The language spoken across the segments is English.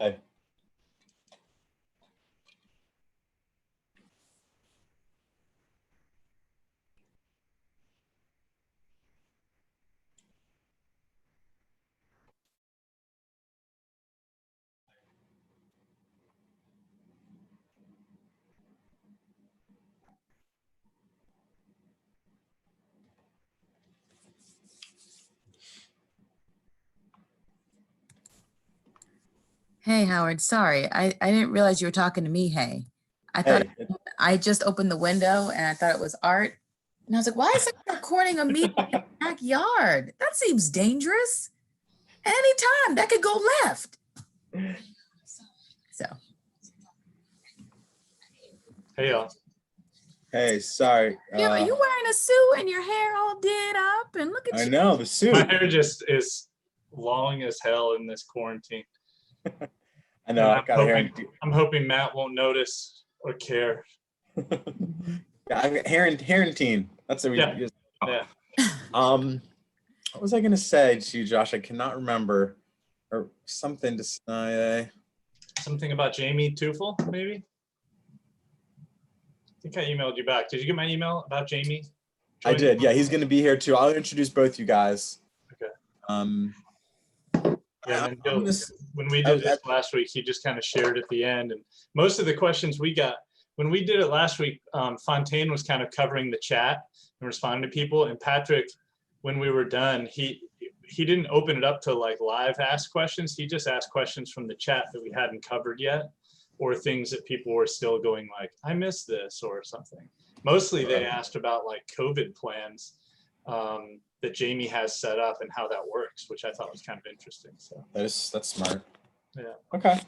Hey. Hey, Howard, sorry. I didn't realize you were talking to me, hey. I thought Hey. I just opened the window and I thought it was Art. And I was like, why is it recording a meeting in the backyard? That seems dangerous. Anytime that could go left. So Hey, y'all. Hey, sorry. yeah, you wearing a suit and your hair all did up and look at I you. know the suit. My hair just is long as hell in this quarantine. I know. I got hair. I'm hoping Matt won't notice or care. I got Harentine. That's what we Yeah. use. Yeah. What was I gonna say to you, Josh? I cannot remember. Or something to say. Something about Jamie Tufel, maybe? I think I emailed you back. Did you get my email about Jamie? I did. Yeah, he's gonna be here too. I'll introduce both you guys. Okay. Yeah, and then when we did this last week, he just kind of shared at the end. And most of the questions we got, when we did it last week, Fontaine was kind of covering the chat and responding to people. And Patrick, when we were done, he didn't open it up to like live ask questions. He just asked questions from the chat that we hadn't covered yet, or things that people were still going like, I missed this or something. Mostly they asked about like COVID plans that Jamie has set up and how that works, which I thought was kind of interesting. So that's smart. Yeah. Okay.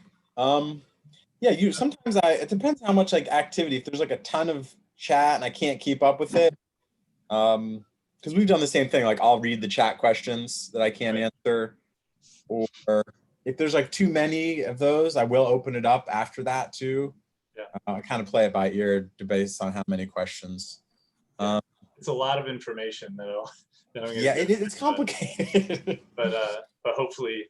Yeah, sometimes it depends how much like activity. If there's like a ton of chat and I can't keep up with it, because we've done the same thing. Like I'll read the chat questions that I can't answer, or if there's like too many of those, I will open it up after that too. Yeah. I kind of play it by ear based on how many questions. It's a lot of information that yeah, it's complicated. But hopefully,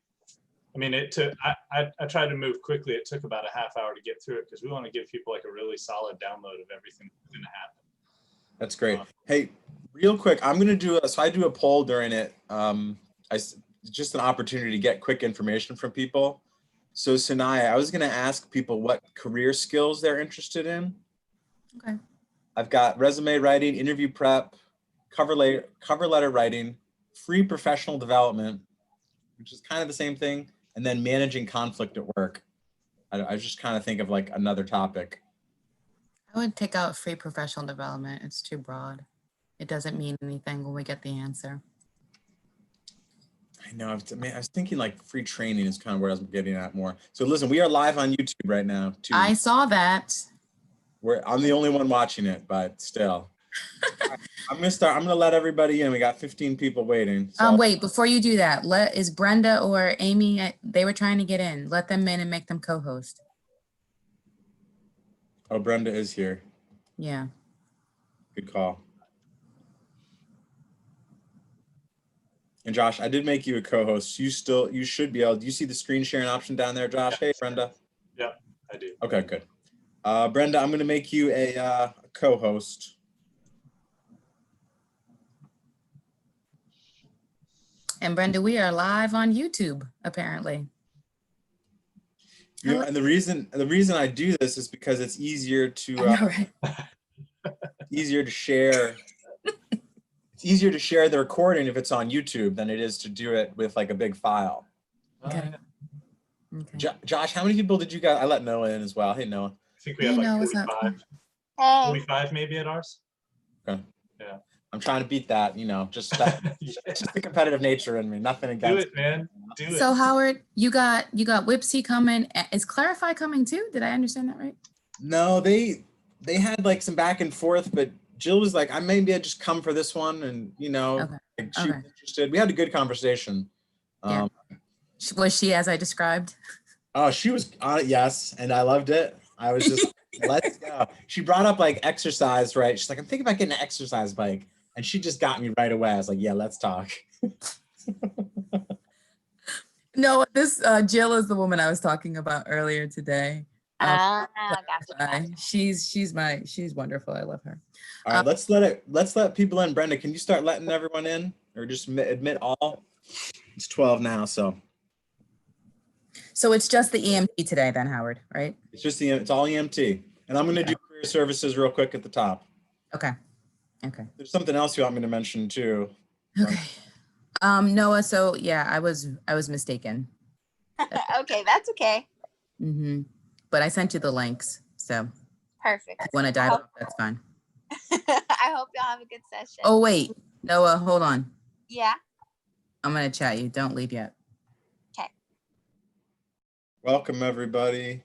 I mean, I tried to move quickly. It took about a half hour to get through it because we want to give people like a really solid download of everything that's going to happen. That's great. Hey, real quick, I'm going to I do a poll during it. Just an opportunity to get quick information from people. So Sanaya, I was going to ask people what career skills they're interested in. Okay. I've got resume writing, interview prep, cover letter writing, free professional development, which is kind of the same thing, and then managing conflict at work. I just kind of think of like another topic. I would take out free professional development. It's too broad. It doesn't mean anything when we get the answer. I know. I was thinking like free training is kind of where I was getting at more. So listen, we are live on YouTube right now too. I saw that. I'm the only one watching it, but still. I'm gonna let everybody in. We got 15 people waiting. So. Wait, before you do that, is Brenda or Amy, they were trying to get in. Let them in and make them co-host. Oh, Brenda is here. Yeah. Good call. And Josh, I did make you a co-host. You should be able. Do you see the screen sharing option down there, Josh? Yeah. Hey, Brenda. Yeah, I do. Okay, good. Brenda, I'm going to make you a co-host. And Brenda, we are live on YouTube, apparently. Yeah, and the reason I do this is because it's easier to easier to share. It's easier to share the recording if it's on YouTube than it is to do it with like a big file. Okay. Okay. Josh, how many people did you got? I let Noah in as well. Hey, Noah. I think we have like 45. 45 maybe at ours. Okay. Yeah. I'm trying to beat that, just just the competitive nature in me. Nothing against. Do it, man. Do it. So Howard, you got Whipsy coming. Is Clarify coming too? Did I understand that right? No, they had like some back and forth, but Jill was like, maybe I just come for this one, and Okay. like she was interested. We had a good conversation. Yeah. Was she as I described? Oh, she was on it, yes, and I loved it. I was just let's go. She brought up like exercise, right? She's like, I'm thinking about getting an exercise bike, and she just got me right away. I was like, yeah, let's talk. No, this Jill is the woman I was talking about earlier today. Gotcha. She's wonderful. I love her. All right, let's let people in. Brenda, can you start letting everyone in, or just admit all? It's 12 now, so So it's just the EMT today, then, Howard, right? it's all EMT, and I'm going to do career services real quick at the top. Okay. Okay. There's something else you want me to mention too. Okay. Noah. So yeah, I was mistaken. Okay, that's okay. But I sent you the links, so Perfect. if you want to dive off, that's fine. I hope y'all have a good session. Oh wait, Noah, hold on. Yeah. I'm gonna chat you. Don't leave yet. Okay. Welcome everybody.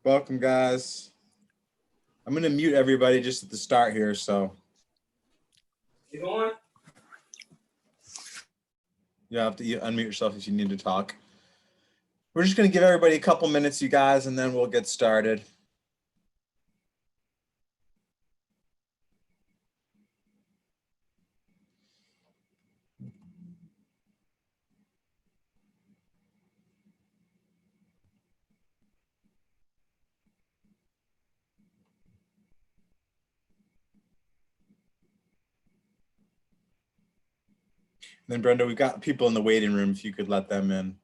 Welcome, guys. I'm going to mute everybody just at the start here, so. You going? You have to unmute yourself if you need to talk. We're just going to give everybody a couple minutes, you guys, and then we'll get started. And then Brenda, we've got people in the waiting room, if you could let them in.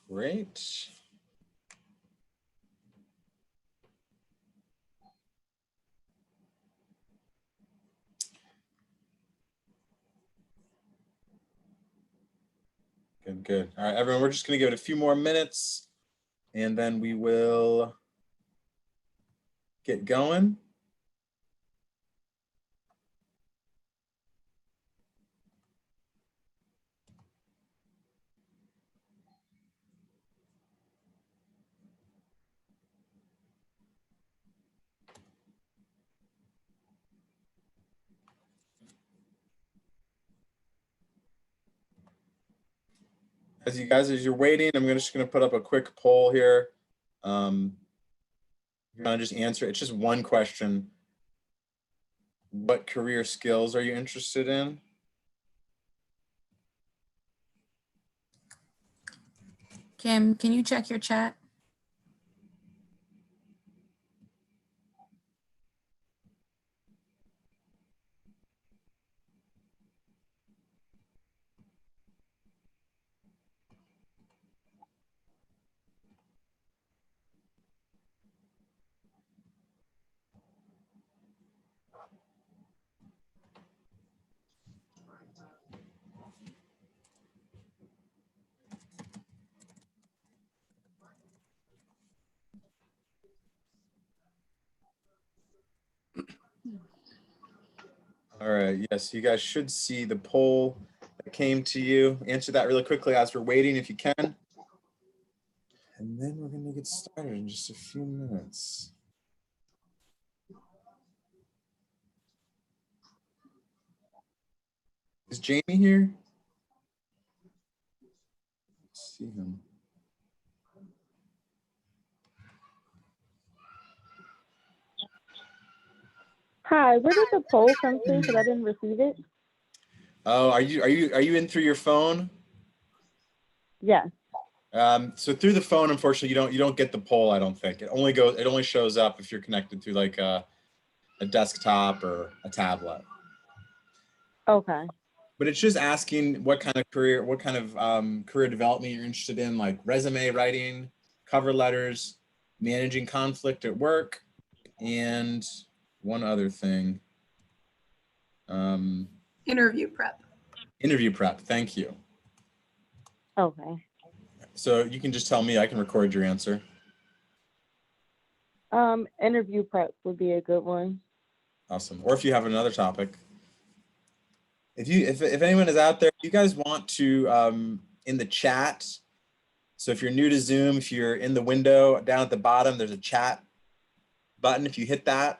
Great. Good, good. All right, everyone, we're just going to give it a few more minutes, and then we will get going. As you're waiting, I'm just going to put up a quick poll here. You're going to just answer. It's just one question. What career skills are you interested in? Kim, can you check your chat? All right, yes, you guys should see the poll that came to you. Answer that really quickly as we're waiting if you can. And then we're going to get started in just a few minutes. Is Jamie here? Let's see him. Hi, where did the poll come to? Because I didn't receive it. Oh, are you in through your phone? Yes. So through the phone, unfortunately, you don't get the poll. I don't think it only shows up if you're connected through like a desktop or a tablet. Okay. But it's just asking what kind of career development you're interested in, like resume writing, cover letters, managing conflict at work, and one other thing. Interview prep. Interview prep. Thank you. Okay. So you can just tell me, I can record your answer. Interview prep would be a good one. Awesome. Or if you have another topic. If anyone is out there, you guys want to in the chat. So if you're new to Zoom, if you're in the window down at the bottom, there's a chat button. If you hit that,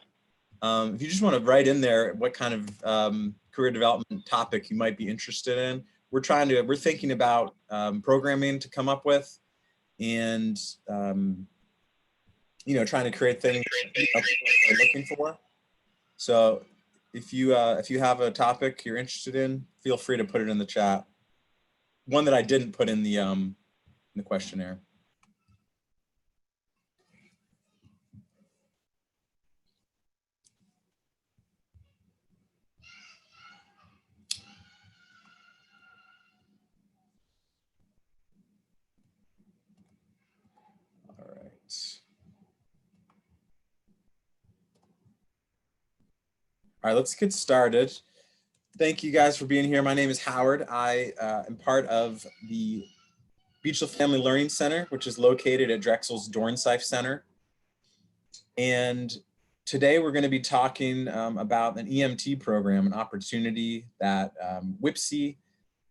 if you just want to write in there what kind of career development topic you might be interested in. We're thinking about programming to come up with, and trying to create things people are looking for. So if you have a topic you're interested in, feel free to put it in the chat. One that I didn't put in the questionnaire. All right. All right, let's get started. Thank you guys for being here. My name is Howard. I am part of the Beachville Family Learning Center, which is located at Drexel's Dornsife Center. And today we're going to be talking about an EMT program, an opportunity that WPSI,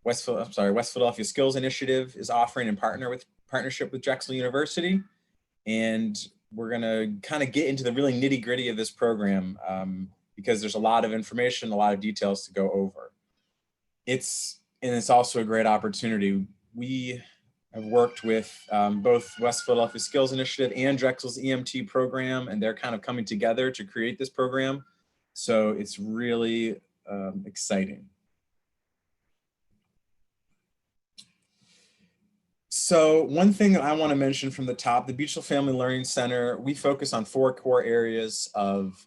West Philadelphia Skills Initiative, is offering in partnership with Drexel University. And we're going to kind of get into the really nitty gritty of this program because there's a lot of information, a lot of details to go over. It's also a great opportunity. We have worked with both West Philadelphia Skills Initiative and Drexel's EMT program, and they're kind of coming together to create this program. So it's really exciting. So one thing that I want to mention from the top, the Beachville Family Learning Center, we focus on 4 core areas of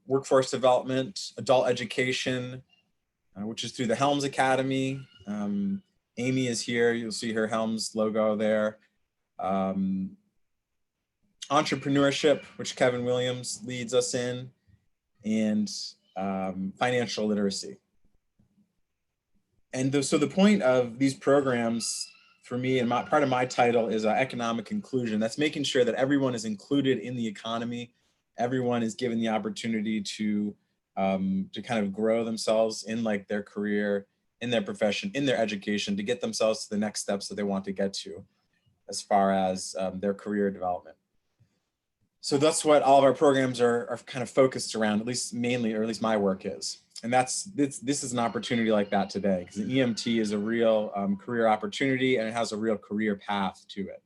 workforce development, adult education, which is through the Helms Academy. Amy is here. You'll see her Helms logo there. Entrepreneurship, which Kevin Williams leads us in, and financial literacy. And so the point of these programs for me, and part of my title, is economic inclusion. That's making sure that everyone is included in the economy. Everyone is given the opportunity to kind of grow themselves in like their career, in their profession, in their education, to get themselves to the next steps that they want to get to as far as their career development. So that's what all of our programs are kind of focused around, at least mainly, or at least my work is. And this is an opportunity like that today, because the EMT is a real career opportunity, and it has a real career path to it.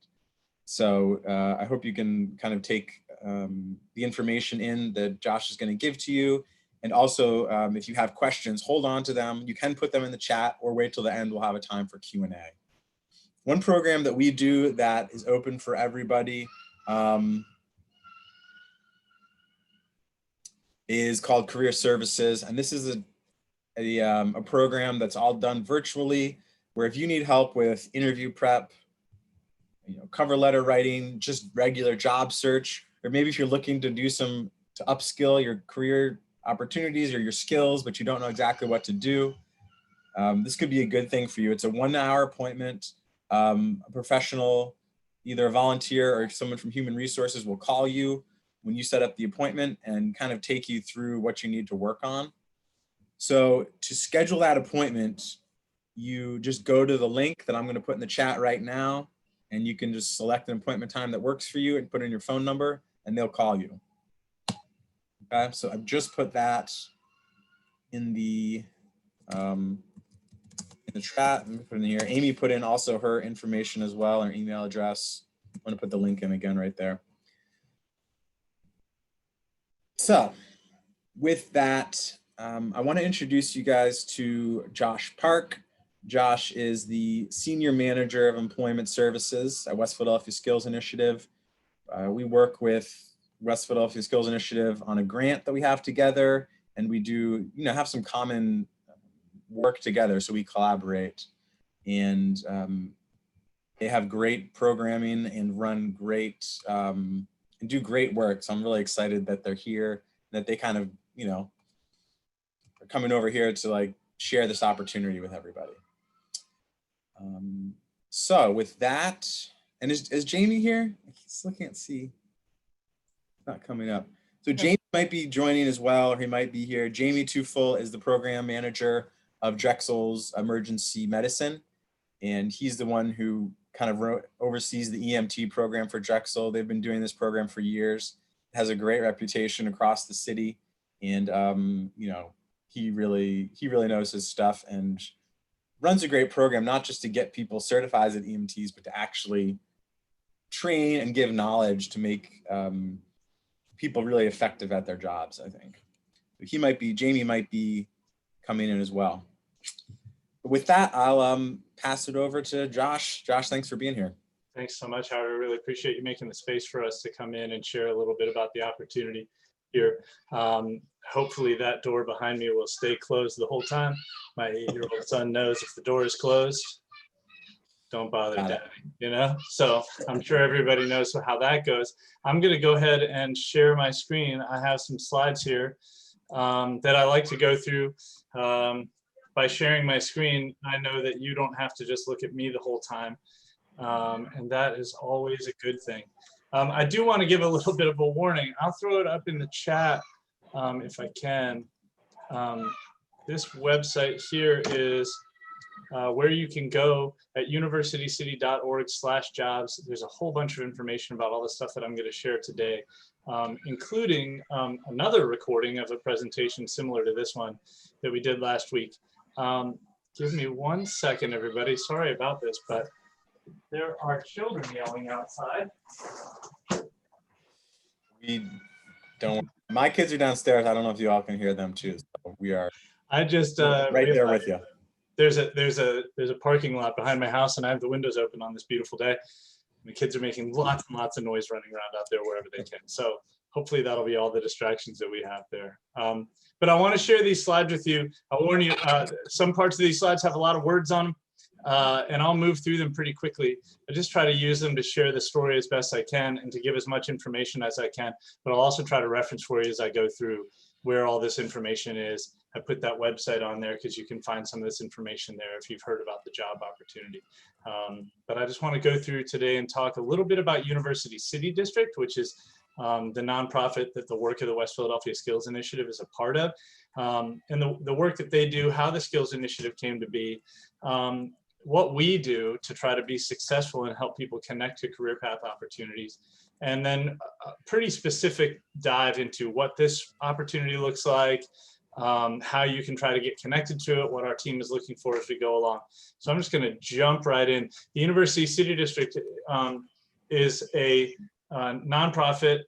So I hope you can kind of take the information in that Josh is going to give to you. And also, if you have questions, hold on to them. You can put them in the chat or wait till the end. We'll have a time for Q&A. One program that we do that is open for everybody is called Career Services. And this is a program that's all done virtually, where if you need help with interview prep, cover letter writing, just regular job search, or maybe if you're looking to to upskill your career opportunities or your skills, but you don't know exactly what to do, this could be a good thing for you. It's a 1-hour appointment. A professional, either a volunteer or someone from Human Resources, will call you when you set up the appointment and kind of take you through what you need to work on. So to schedule that appointment, you just go to the link that I'm going to put in the chat right now, and you can just select an appointment time that works for you and put in your phone number, and they'll call you. Okay, so I've just put that in the chat. I'm gonna put in here. Amy put in also her information as well, her email address. I'm going to put the link in again right there. So with that, I want to introduce you guys to Josh Park. Josh is the Senior Manager of Employment Services at West Philadelphia Skills Initiative. We work with West Philadelphia Skills Initiative on a grant that we have together, and we do, have some common work together, so we collaborate. And they have great programming and run great, and do great work. So I'm really excited that they're here, that they kind of, are coming over here to like share this opportunity with everybody. So with that, and is Jamie here? I still can't see. It's not coming up. So Jamie might be joining as well, or he might be here. Jamie Tufel is the program manager of Drexel's emergency medicine. And he's the one who kind of oversees the EMT program for Drexel. They've been doing this program for years. It has a great reputation across the city. And, he really knows his stuff and runs a great program, not just to get people certified as EMTs, but to actually train and give knowledge to make people really effective at their jobs, I think. Jamie might be coming in as well. But with that, I'll pass it over to Josh. Josh, thanks for being here. Thanks so much, Howard. I really appreciate you making the space for us to come in and share a little bit about the opportunity here. Hopefully that door behind me will stay closed the whole time. My 8-year-old son knows if the door is closed, don't bother daddy, So I'm sure everybody knows how that goes. I'm going to go ahead and share my screen. I have some slides here that I like to go through. By sharing my screen, I know that you don't have to just look at me the whole time. And that is always a good thing. I do want to give a little bit of a warning. I'll throw it up in the chat if I can. This website here is where you can go at universitycity.org/jobs. There's a whole bunch of information about all the stuff that I'm going to share today, including another recording of a presentation similar to this one that we did last week. Give me 1 second, everybody. Sorry about this, but there are children yelling outside. My kids are downstairs. I don't know if you all can hear them too. So we are I just right there with you. There's a parking lot behind my house, and I have the windows open on this beautiful day. The kids are making lots and lots of noise running around out there wherever they can. So hopefully that'll be all the distractions that we have there. But I want to share these slides with you. I'll warn you, some parts of these slides have a lot of words on them, and I'll move through them pretty quickly. I just try to use them to share the story as best I can and to give as much information as I can, but I'll also try to reference for you as I go through where all this information is. I put that website on there because you can find some of this information there if you've heard about the job opportunity. But I just want to go through today and talk a little bit about University City District, which is the nonprofit that the work of the West Philadelphia Skills Initiative is a part of. And the work that they do, how the Skills Initiative came to be, what we do to try to be successful and help people connect to career path opportunities. And then a pretty specific dive into what this opportunity looks like, how you can try to get connected to it, what our team is looking for as we go along. So I'm just going to jump right in. The University City District is a nonprofit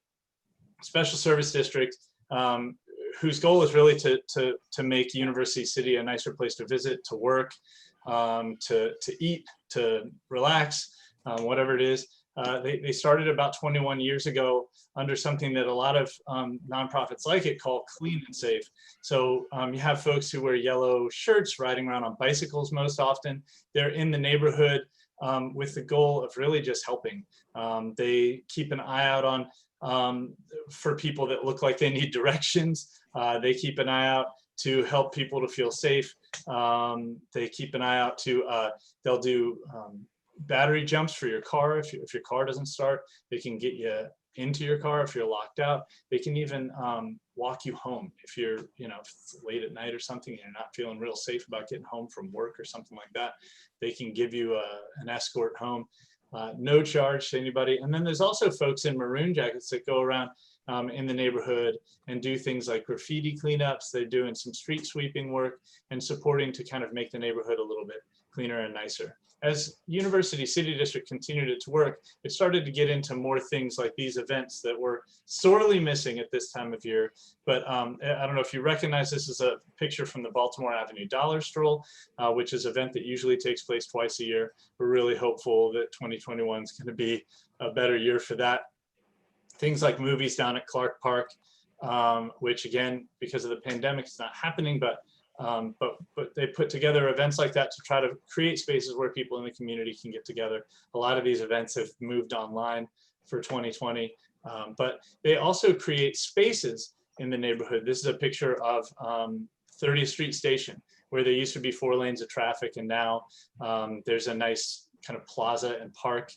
special service district whose goal is really to make University City a nicer place to visit, to work, to eat, to relax, whatever it is. They started about 21 years ago under something that a lot of nonprofits like it call clean and safe. So you have folks who wear yellow shirts riding around on bicycles most often. They're in the neighborhood with the goal of really just helping. They keep an eye out on for people that look like they need directions. They keep an eye out to help people to feel safe. They keep an eye out to, they'll do battery jumps for your car. If your car doesn't start, they can get you into your car if you're locked out. They can even walk you home if you're, if it's late at night or something and you're not feeling real safe about getting home from work or something like that. They can give you an escort home, no charge to anybody. And then there's also folks in maroon jackets that go around in the neighborhood and do things like graffiti cleanups. They're doing some street sweeping work and supporting to kind of make the neighborhood a little bit cleaner and nicer. As University City District continued its work, it started to get into more things like these events that were sorely missing at this time of year. But I don't know if you recognize this is a picture from the Baltimore Avenue Dollar Stroll, which is an event that usually takes place twice a year. We're really hopeful that 2021 is going to be a better year for that. Things like movies down at Clark Park, which again, because of the pandemic, it's not happening, but they put together events like that to try to create spaces where people in the community can get together. A lot of these events have moved online for 2020, but they also create spaces in the neighborhood. This is a picture of 30th Street Station, where there used to be 4 lanes of traffic, and now there's a nice kind of plaza and park.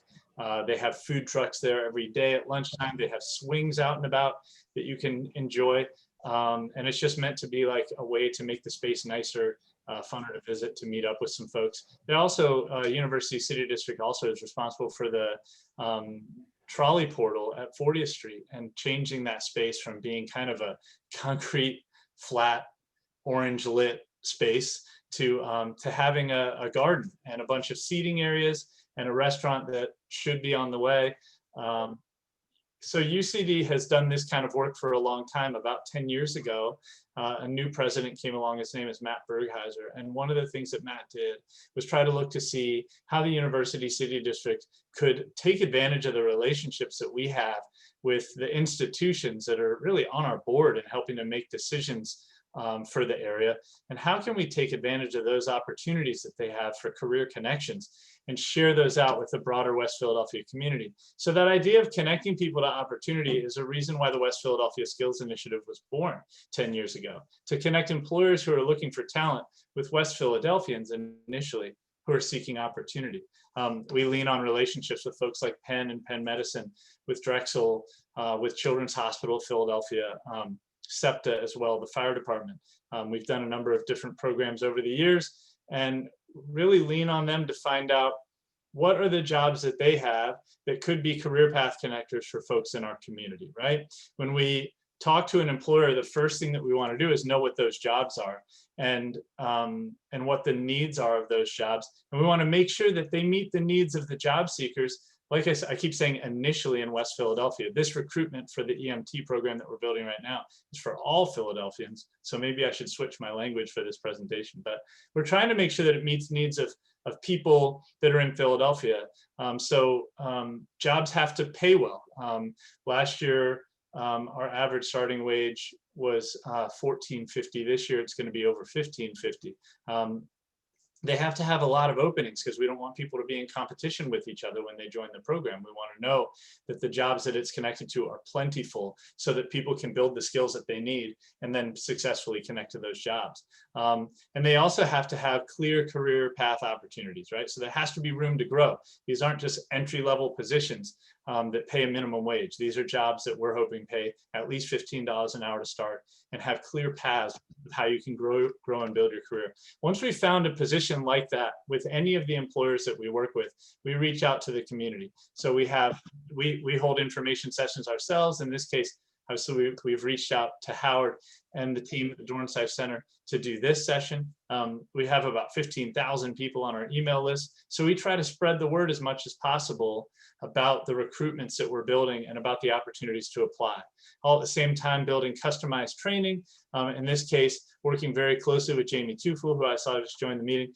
They have food trucks there every day at lunchtime. They have swings out and about that you can enjoy. And it's just meant to be like a way to make the space nicer, funner to visit, to meet up with some folks. They also, University City District also is responsible for the trolley portal at 40th Street and changing that space from being kind of a concrete, flat orange lit space to having a garden and a bunch of seating areas and a restaurant that should be on the way. So UCD has done this kind of work for a long time. About 10 years ago, a new president came along. His name is Matt Bergheiser. And one of the things that Matt did was try to look to see how the University City District could take advantage of the relationships that we have with the institutions that are really on our board and helping to make decisions for the area. And how can we take advantage of those opportunities that they have for career connections and share those out with the broader West Philadelphia community? So that idea of connecting people to opportunity is a reason why the West Philadelphia Skills Initiative was born 10 years ago, to connect employers who are looking for talent with West Philadelphians initially who are seeking opportunity. We lean on relationships with folks like Penn and Penn Medicine, with Drexel, with Children's Hospital of Philadelphia, SEPTA as well, the fire department. We've done a number of different programs over the years and really lean on them to find out what are the jobs that they have that could be career path connectors for folks in our community, right? When we talk to an employer, the first thing that we want to do is know what those jobs are and what the needs are of those jobs. And we want to make sure that they meet the needs of the job seekers. Like I keep saying, initially in West Philadelphia. This recruitment for the EMT program that we're building right now is for all Philadelphians. So maybe I should switch my language for this presentation, but we're trying to make sure that it meets needs of people that are in Philadelphia. Jobs have to pay well. Last year, our average starting wage was $14.50. This year, it's going to be over $15.50. They have to have a lot of openings because we don't want people to be in competition with each other when they join the program. We want to know that the jobs that it's connected to are plentiful so that people can build the skills that they need and then successfully connect to those jobs. And they also have to have clear career path opportunities, right? So there has to be room to grow. These aren't just entry-level positions that pay a minimum wage. These are jobs that we're hoping pay at least $15 an hour to start and have clear paths of how you can grow and build your career. Once we found a position like that with any of the employers that we work with, we reach out to the community. So we hold information sessions ourselves. In this case, so we've reached out to Howard and the team at the Dornsife Center to do this session. We have about 15,000 people on our email list. So we try to spread the word as much as possible about the recruitments that we're building and about the opportunities to apply. All at the same time, building customized training. In this case, working very closely with Jamie Tufel, who I saw just join the meeting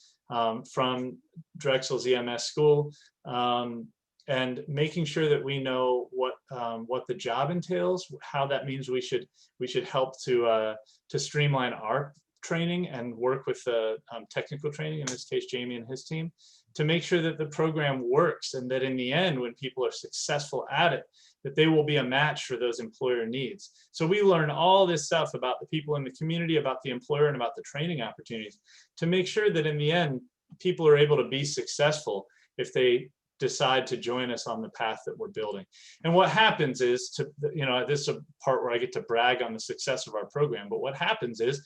from Drexel's EMS school. And making sure that we know what the job entails, how that means we should help to streamline our training and work with the technical training, in this case, Jamie and his team, to make sure that the program works and that in the end, when people are successful at it, that they will be a match for those employer needs. So we learn all this stuff about the people in the community, about the employer, and about the training opportunities to make sure that in the end, people are able to be successful if they decide to join us on the path that we're building. And what happens is, this is a part where I get to brag on the success of our program, but what happens is,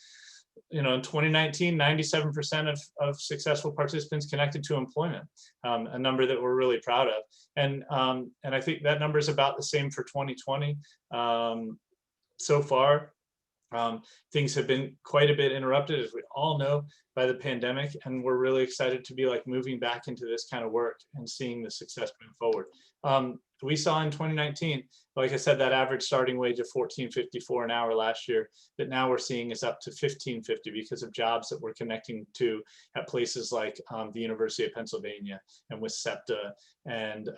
in 2019, 97% of successful participants connected to employment, a number that we're really proud of. And I think that number is about the same for 2020. So far, things have been quite a bit interrupted, as we all know, by the pandemic, and we're really excited to be moving back into this kind of work and seeing the success move forward. We saw in 2019, like I said, that average starting wage of $14.54 an hour last year, that now we're seeing is up to $15.50 because of jobs that we're connecting to at places like the University of Pennsylvania and with SEPTA and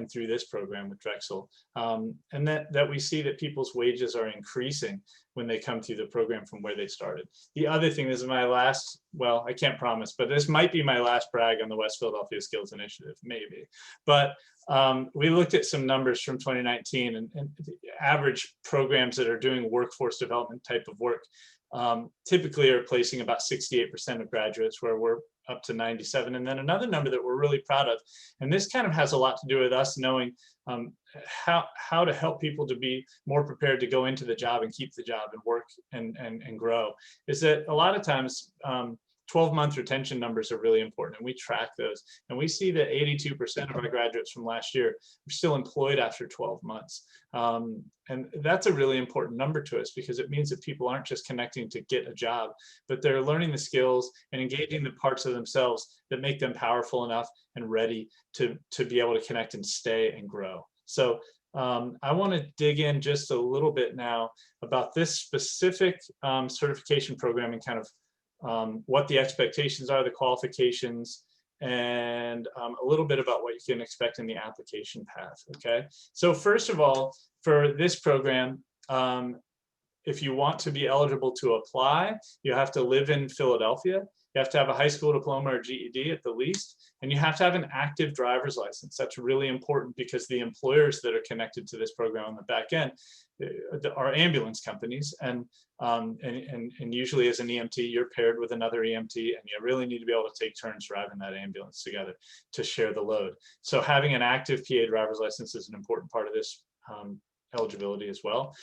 through this program with Drexel. And that we see that people's wages are increasing when they come through the program from where they started. The other thing, this is my last, well, I can't promise, but this might be my last brag on the West Philadelphia Skills Initiative, maybe. But we looked at some numbers from 2019 and the average programs that are doing workforce development type of work typically are placing about 68% of graduates, where we're up to 97. And then another number that we're really proud of, and this kind of has a lot to do with us knowing how to help people to be more prepared to go into the job and keep the job and work and grow, is that a lot of times 12-month retention numbers are really important, and we track those. And we see that 82% of our graduates from last year are still employed after 12 months. And that's a really important number to us, because it means that people aren't just connecting to get a job, but they're learning the skills and engaging the parts of themselves that make them powerful enough and ready to be able to connect and stay and grow. So I want to dig in just a little bit now about this specific certification program, and kind of what the expectations are, the qualifications, and a little bit about what you can expect in the application path. Okay, so first of all, for this program, if you want to be eligible to apply, you have to live in Philadelphia. You have to have a high school diploma or GED at the least, and you have to have an active driver's license. That's really important, because the employers that are connected to this program on the back end are ambulance companies, and usually as an EMT, you're paired with another EMT, and you really need to be able to take turns driving that ambulance together to share the load. So having an active PA driver's license is an important part of this eligibility as well.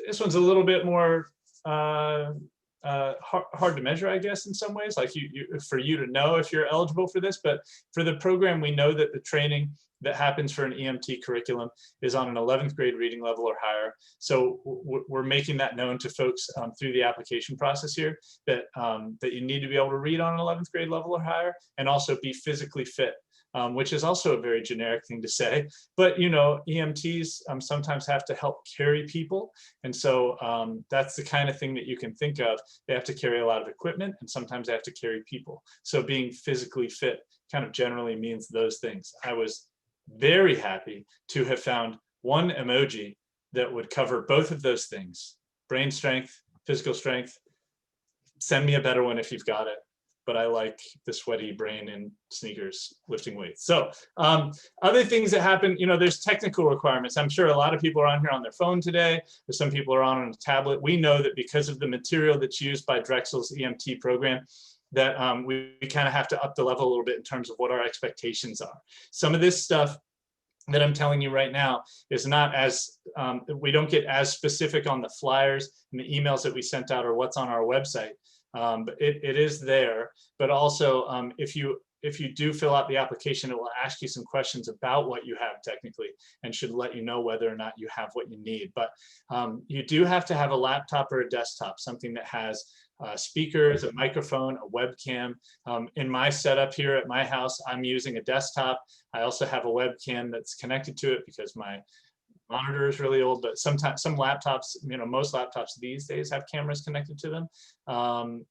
This one's a little bit more hard to measure, I guess, in some ways, like for you to know if you're eligible for this. But for the program, we know that the training that happens for an EMT curriculum is on an 11th grade reading level or higher. So we're making that known to folks through the application process here, that that you need to be able to read on an 11th grade level or higher, and also be physically fit. Which is also a very generic thing to say, but you know, EMTs sometimes have to help carry people, and so that's the kind of thing that you can think of. They have to carry a lot of equipment, and sometimes they have to carry people. So being physically fit kind of generally means those things. I was very happy to have found one emoji that would cover both of those things: brain strength, physical strength. Send me a better one if you've got it. But I like the sweaty brain in sneakers lifting weights. So other things that happen, you know, there's technical requirements. I'm sure a lot of people are on here on their phone today. There's some people are on a tablet. We know that because of the material that's used by Drexel's EMT program, that we kind of have to up the level a little bit in terms of what our expectations are. Some of this stuff that I'm telling you right now is not as, we don't get as specific on the flyers and the emails that we sent out or what's on our website. But it is there, but also if you do fill out the application, it will ask you some questions about what you have technically, and should let you know whether or not you have what you need. But you do have to have a laptop or a desktop, something that has speakers, a microphone, a webcam. In my setup here at my house, I'm using a desktop. I also have a webcam that's connected to it because my monitor is really old, but sometimes some laptops, you know, most laptops these days have cameras connected to them,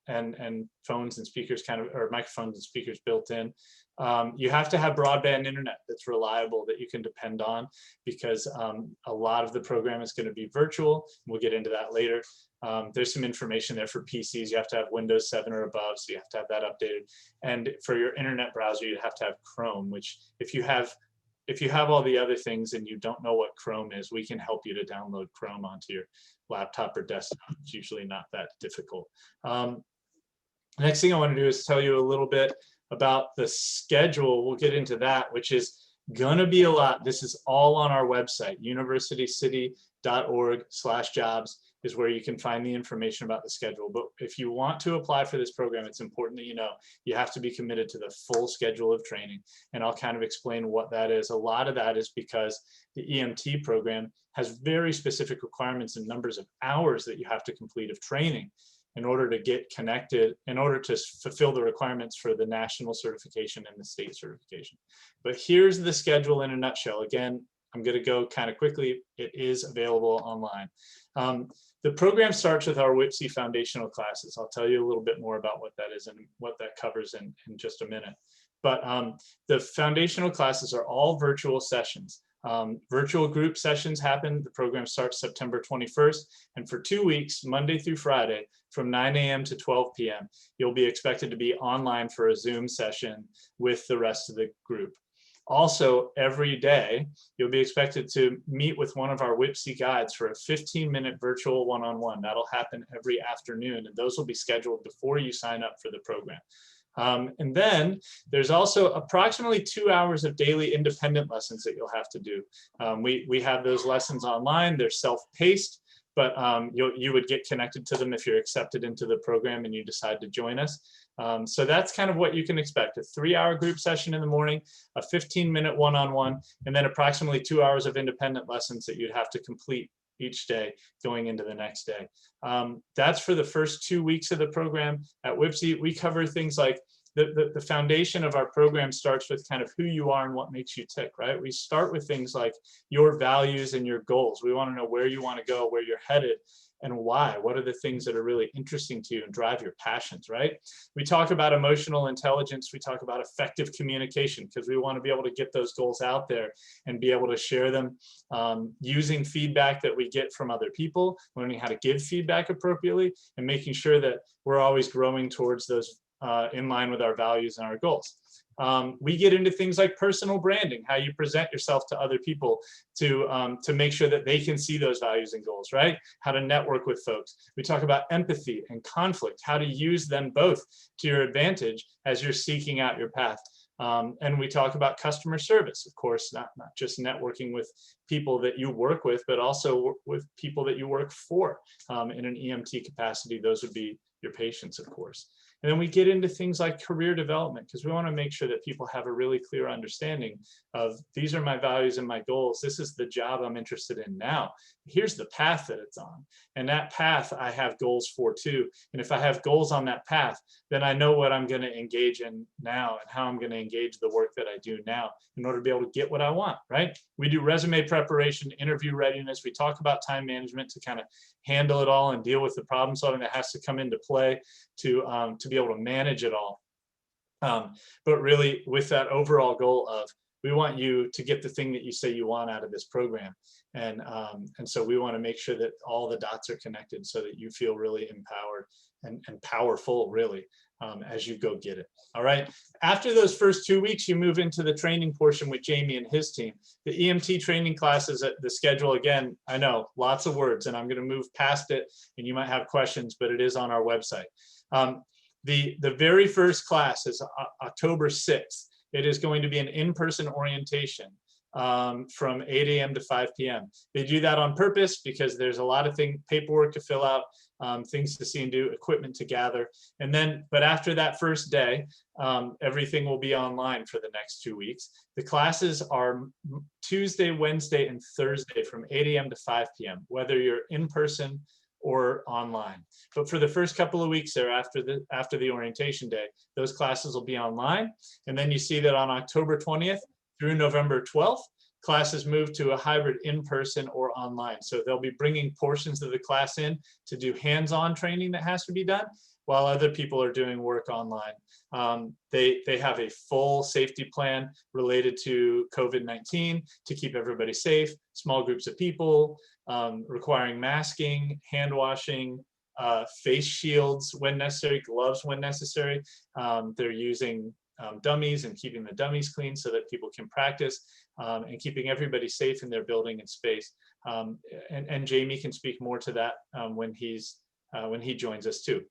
and phones and speakers or microphones and speakers built in. You have to have broadband internet that's reliable, that you can depend on, because a lot of the program is going to be virtual. We'll get into that later. There's some information there for PCs. You have to have Windows 7 or above, so you have to have that updated. And for your internet browser, you have to have Chrome, which if you have all the other things and you don't know what Chrome is, we can help you to download Chrome onto your laptop or desktop. It's usually not that difficult. Next thing I want to do is tell you a little bit about the schedule. We'll get into that, which is gonna be a lot. This is all on our website, universitycity.org/jobs is where you can find the information about the schedule. But if you want to apply for this program, it's important that you know you have to be committed to the full schedule of training. And I'll kind of explain what that is. A lot of that is because the EMT program has very specific requirements and numbers of hours that you have to complete of training in order to get connected, in order to fulfill the requirements for the national certification and the state certification. But here's the schedule in a nutshell. Again, I'm going to go kind of quickly. It is available online. The program starts with our WIPSI foundational classes. I'll tell you a little bit more about what that is and what that covers in just a minute. But the foundational classes are all virtual sessions. Virtual group sessions happen. The program starts September 21st, and for 2 weeks, Monday through Friday, from 9 a.m. to 12 p.m., you'll be expected to be online for a Zoom session with the rest of the group. Also, every day, you'll be expected to meet with one of our WIPSI guides for a 15-minute virtual one-on-one. That'll happen every afternoon, and those will be scheduled before you sign up for the program. And then there's also approximately 2 hours of daily independent lessons that you'll have to do. We have those lessons online. They're self-paced, but you would get connected to them if you're accepted into the program and you decide to join us. So that's kind of what you can expect: a 3-hour group session in the morning, a 15-minute one-on-one, and then approximately 2 hours of independent lessons that you'd have to complete each day going into the next day. That's for the first 2 weeks of the program. At WIPSI, we cover things like the foundation of our program starts with kind of who you are and what makes you tick, right? We start with things like your values and your goals. We want to know where you want to go, where you're headed, and why. What are the things that are really interesting to you and drive your passions, right? We talk about emotional intelligence. We talk about effective communication, because we want to be able to get those goals out there and be able to share them, using feedback that we get from other people, learning how to give feedback appropriately, and making sure that we're always growing towards those in line with our values and our goals. We get into things like personal branding, how you present yourself to other people to make sure that they can see those values and goals, right? How to network with folks. We talk about empathy and conflict, how to use them both to your advantage as you're seeking out your path. And we talk about customer service, of course, not just networking with people that you work with, but also with people that you work for in an EMT capacity. Those would be your patients, of course. And then we get into things like career development, because we want to make sure that people have a really clear understanding of, these are my values and my goals. This is the job I'm interested in now. Here's the path that it's on. And that path I have goals for too. And if I have goals on that path, then I know what I'm going to engage in now and how I'm going to engage the work that I do now in order to be able to get what I want, right? We do resume preparation, interview readiness. We talk about time management to kind of handle it all and deal with the problem solving that has to come into play to be able to manage it all. But really with that overall goal of, we want you to get the thing that you say you want out of this program. And so we want to make sure that all the dots are connected so that you feel really empowered and powerful, really, as you go get it. All right. After those first 2 weeks, you move into the training portion with Jamie and his team. The EMT training classes, at the schedule, again, I know lots of words, and I'm going to move past it, and you might have questions, but it is on our website. The very first class is October 6th. It is going to be an in-person orientation from 8 a.m. to 5 p.m. They do that on purpose because there's a lot of paperwork to fill out, things to see and do, equipment to gather. And then, but after that first day, everything will be online for the next 2 weeks. The classes are Tuesday, Wednesday, and Thursday from 8 a.m. to 5 p.m., whether you're in person or online. But for the first couple of weeks there after the orientation day, those classes will be online. And then you see that on October 20th through November 12th, classes move to a hybrid in-person or online. So they'll be bringing portions of the class in to do hands-on training that has to be done, while other people are doing work online. They have a full safety plan related to COVID-19 to keep everybody safe, small groups of people, requiring masking, hand washing, face shields when necessary, gloves when necessary. They're using dummies and keeping the dummies clean so that people can practice, and keeping everybody safe in their building and space. And Jamie can speak more to that when he joins us too.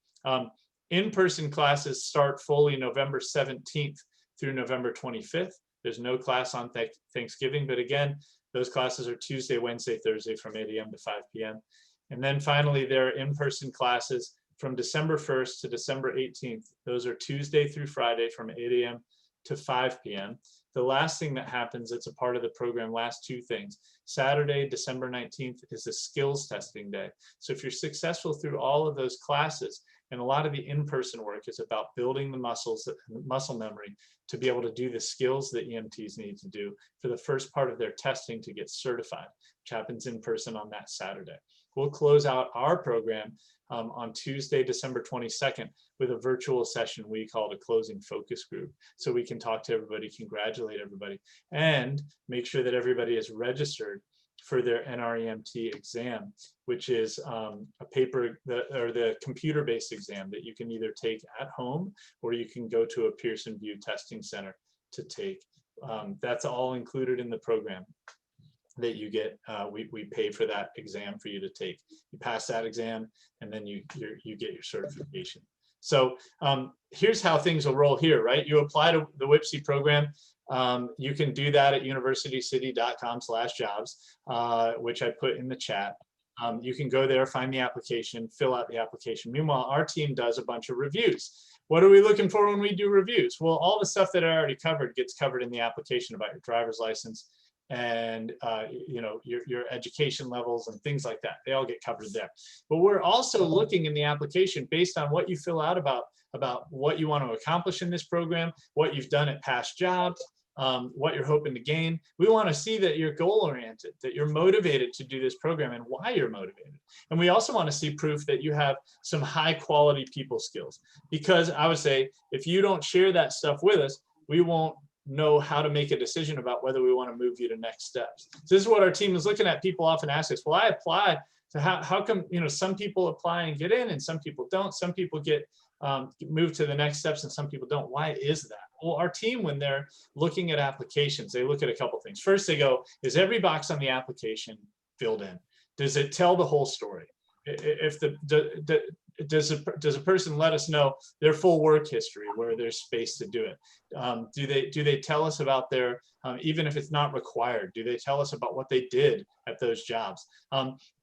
In-person classes start fully November 17th through November 25th. There's no class on Thanksgiving, but again, those classes are Tuesday, Wednesday, Thursday from 8 a.m. to 5 p.m. And then finally, there are in-person classes from December 1st to December 18th. Those are Tuesday through Friday from 8 a.m. to 5 p.m. The last thing that happens, it's a part of the program, last two things. Saturday, December 19th is a skills testing day. So if you're successful through all of those classes, and a lot of the in-person work is about building the muscle memory to be able to do the skills that EMTs need to do for the first part of their testing to get certified, which happens in person on that Saturday. We'll close out our program on Tuesday, December 22nd with a virtual session we call a closing focus group. So we can talk to everybody, congratulate everybody, and make sure that everybody is registered for their NREMT exam, which is the computer-based exam that you can either take at home or you can go to a Pearson VUE testing center to take. That's all included in the program that you get. We pay for that exam for you to take. You pass that exam and then you get your certification. So here's how things will roll here, right? You apply to the WIPSI program. You can do that at universitycity.com/jobs, which I put in the chat. You can go there, find the application, fill out the application. Meanwhile, our team does a bunch of reviews. What are we looking for when we do reviews? Well, all the stuff that I already covered gets covered in the application about your driver's license and your education levels and things like that. They all get covered there. But we're also looking in the application based on what you fill out about what you want to accomplish in this program, what you've done at past jobs, what you're hoping to gain. We want to see that you're goal oriented, that you're motivated to do this program and why you're motivated. And we also want to see proof that you have some high quality people skills, because I would say if you don't share that stuff with us, we won't know how to make a decision about whether we want to move you to next steps. So this is what our team is looking at. People often ask us, well, I apply, so how come, some people apply and get in and some people don't, some people get moved to the next steps and some people don't. Why is that? Well, our team, when they're looking at applications, they look at a couple things. First, they go, is every box on the application filled in? Does it tell the whole story? If does a person let us know their full work history where there's space to do it? Do they tell us about their, even if it's not required, do they tell us about what they did at those jobs?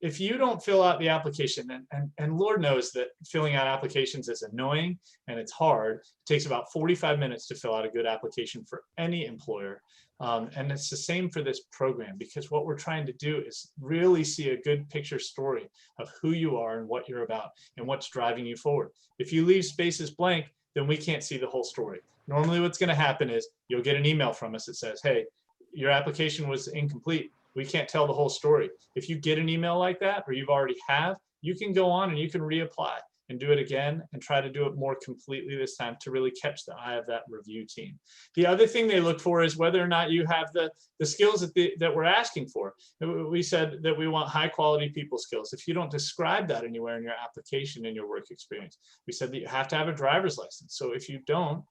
If you don't fill out the application, and Lord knows that filling out applications is annoying and it's hard. It takes about 45 minutes to fill out a good application for any employer. And it's the same for this program, because what we're trying to do is really see a good picture story of who you are and what you're about and what's driving you forward. If you leave spaces blank, then we can't see the whole story. Normally what's going to happen is you'll get an email from us that says, hey, your application was incomplete. We can't tell the whole story. If you get an email like that, or you've already have, you can go on and you can reapply and do it again and try to do it more completely this time to really catch the eye of that review team. The other thing they look for is whether or not you have the skills that we're asking for. We said that we want high quality people skills. If you don't describe that anywhere in your application and your work experience, we said that you have to have a driver's license. So if you don't,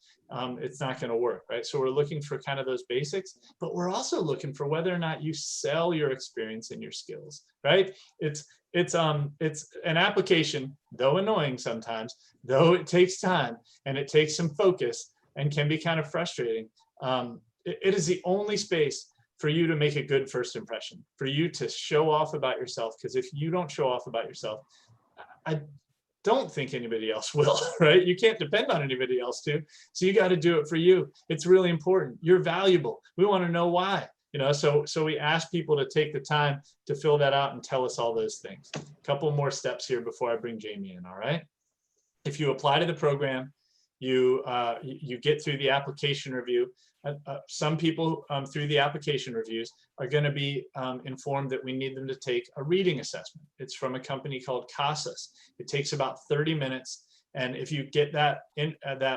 it's not going to work, right? So we're looking for kind of those basics, but we're also looking for whether or not you sell your experience and your skills, right? It's an application, though annoying sometimes, though it takes time and it takes some focus and can be kind of frustrating. It is the only space for you to make a good first impression, for you to show off about yourself. Because if you don't show off about yourself, I don't think anybody else will, right? You can't depend on anybody else to. So you got to do it for you. It's really important. You're valuable. We want to know why. So we ask people to take the time to fill that out and tell us all those things. A couple more steps here before I bring Jamie in, all right? If you apply to the program, you get through the application review. Some people through the application reviews are going to be informed that we need them to take a reading assessment. It's from a company called CASAS. It takes about 30 minutes. And if you get that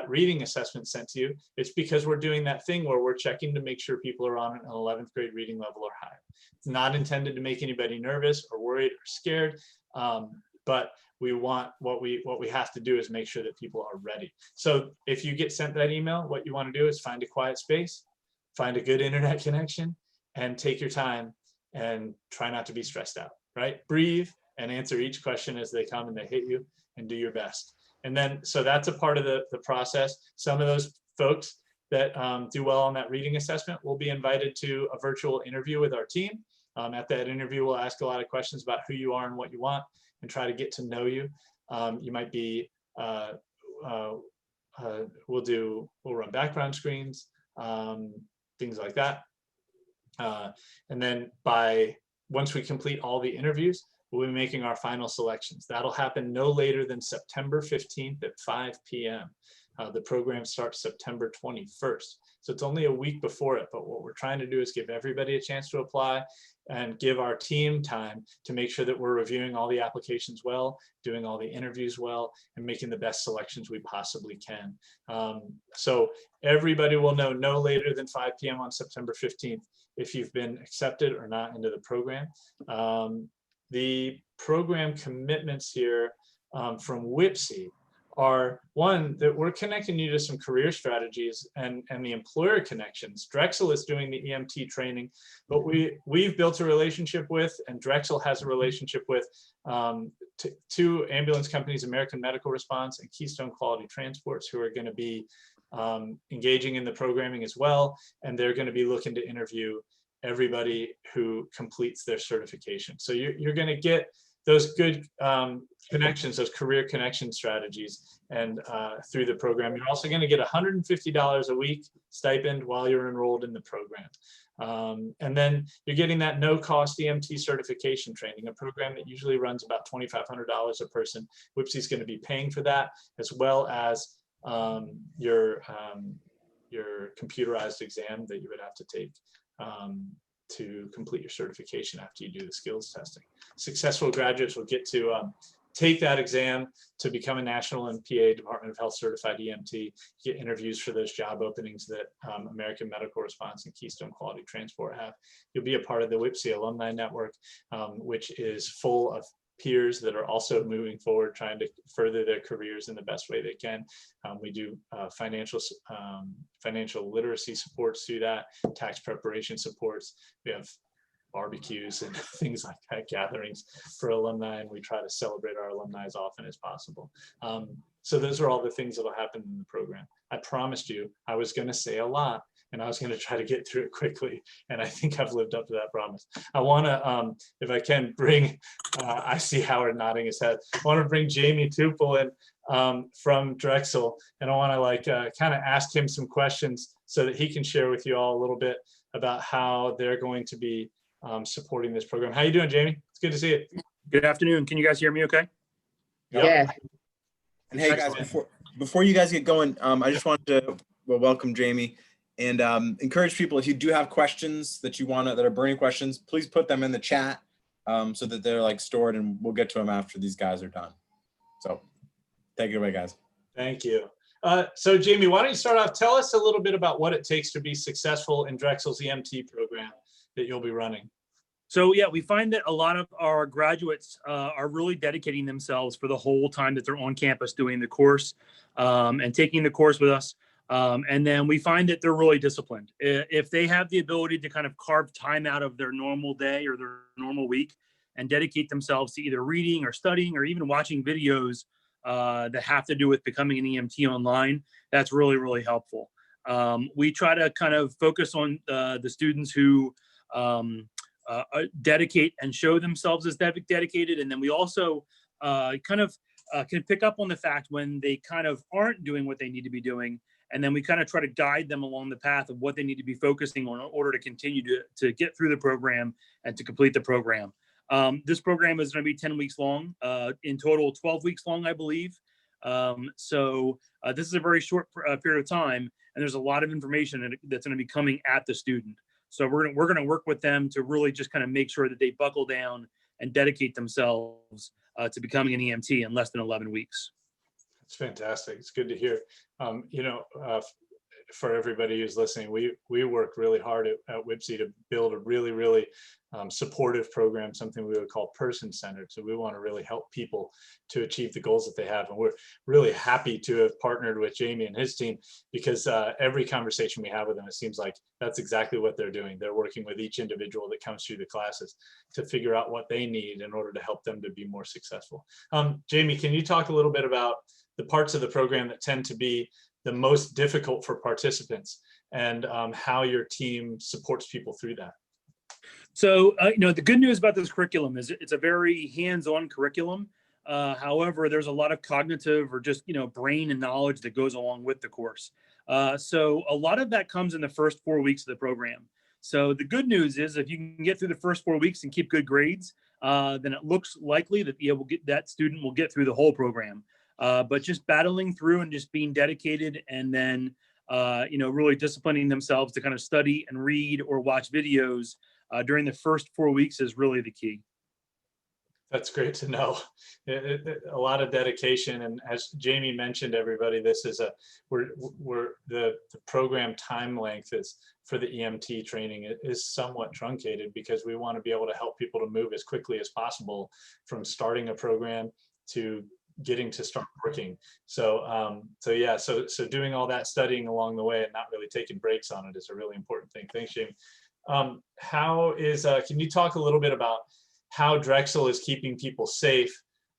reading assessment sent to you, it's because we're doing that thing where we're checking to make sure people are on an 11th grade reading level or higher. It's not intended to make anybody nervous or worried or scared, but we want what we have to do is make sure that people are ready. So if you get sent that email, what you want to do is find a quiet space, find a good internet connection, and take your time and try not to be stressed out, right? Breathe and answer each question as they come and they hit you, and do your best. And then, so that's a part of the process. Some of those folks that do well on that reading assessment will be invited to a virtual interview with our team. At that interview, we'll ask a lot of questions about who you are and what you want and try to get to know you. You might be, we'll run background screens, things like that. And then once we complete all the interviews, we'll be making our final selections. That'll happen no later than September 15th at 5 p.m. The program starts September 21st. So it's only a week before it, but what we're trying to do is give everybody a chance to apply and give our team time to make sure that we're reviewing all the applications well, doing all the interviews well, and making the best selections we possibly can. So everybody will know no later than 5 p.m. on September 15th if you've been accepted or not into the program. The program commitments here from WIPSI are, one, that we're connecting you to some career strategies and the employer connections. Drexel is doing the EMT training, but we've built a relationship with, and Drexel has a relationship with, two ambulance companies, American Medical Response and Keystone Quality Transports, who are going to be engaging in the programming as well, and they're going to be looking to interview everybody who completes their certification. So you're going to get those good connections, those career connection strategies, and through the program. You're also going to get $150 a week stipend while you're enrolled in the program. And then you're getting that no-cost EMT certification training, a program that usually runs about $2,500 a person. WIPSE is going to be paying for that, as well as your computerized exam that you would have to take to complete your certification after you do the skills testing. Successful graduates will get to take that exam to become a national NPA, Department of Health certified EMT, get interviews for those job openings that American Medical Response and Keystone Quality Transport have. You'll be a part of the WIPSE alumni network, which is full of peers that are also moving forward, trying to further their careers in the best way they can. We do financial literacy supports through that, tax preparation supports. We have barbecues and things like that, gatherings for alumni, and we try to celebrate our alumni as often as possible. So those are all the things that will happen in the program. I promised you I was going to say a lot, and I was going to try to get through it quickly, and I think I've lived up to that promise. I want to, if I can, bring, I see Howard nodding his head. I want to bring Jamie Tupel in from Drexel, and I want to kind of ask him some questions so that he can share with you all a little bit about how they're going to be supporting this program. How you doing, Jamie? It's good to see you. Good afternoon. Can you guys hear me okay? Yeah. And hey guys, before you guys get going, I just wanted to welcome Jamie and encourage people, if you do have questions that are burning questions, please put them in the chat so that they're stored, and we'll get to them after these guys are done. So take it away, guys. Thank you. So Jamie, why don't you start off? Tell us a little bit about what it takes to be successful in Drexel's EMT program that you'll be running. So yeah, we find that a lot of our graduates are really dedicating themselves for the whole time that they're on campus doing the course and taking the course with us. And then we find that they're really disciplined. If they have the ability to kind of carve time out of their normal day or their normal week and dedicate themselves to either reading or studying or even watching videos that have to do with becoming an EMT online, that's really, really helpful. We try to kind of focus on the students who dedicate and show themselves as dedicated. And then we also can pick up on the fact when they kind of aren't doing what they need to be doing. And then we kind of try to guide them along the path of what they need to be focusing on in order to continue to get through the program and to complete the program. This program is going to be 10 weeks long, in total 12 weeks long, I believe. So this is a very short period of time, and there's a lot of information that's going to be coming at the student. So we're going to work with them to really just kind of make sure that they buckle down and dedicate themselves to becoming an EMT in less than 11 weeks. It's fantastic. It's good to hear. For everybody who's listening, we work really hard at WIPSE to build a really, really supportive program, something we would call person-centered. So we want to really help people to achieve the goals that they have. And we're really happy to have partnered with Jamie and his team, because every conversation we have with them, it seems like that's exactly what they're doing. They're working with each individual that comes through the classes to figure out what they need in order to help them to be more successful. Jamie, can you talk a little bit about the parts of the program that tend to be the most difficult for participants, and how your team supports people through that? So, the good news about this curriculum is it's a very hands-on curriculum. However, there's a lot of cognitive or just, brain and knowledge that goes along with the course. So a lot of that comes in the first 4 weeks of the program. So the good news is if you can get through the first 4 weeks and keep good grades, then it looks likely that that student will get through the whole program. But just battling through and just being dedicated, and then, really disciplining themselves to kind of study and read or watch videos during the first 4 weeks is really the key. That's great to know. A lot of dedication, and as Jamie mentioned, everybody, this is the program time length is for the EMT training is somewhat truncated, because we want to be able to help people to move as quickly as possible from starting a program to getting to start working. So doing all that studying along the way and not really taking breaks on it is a really important thing. Thanks, Jamie. Can you talk a little bit about how Drexel is keeping people safe,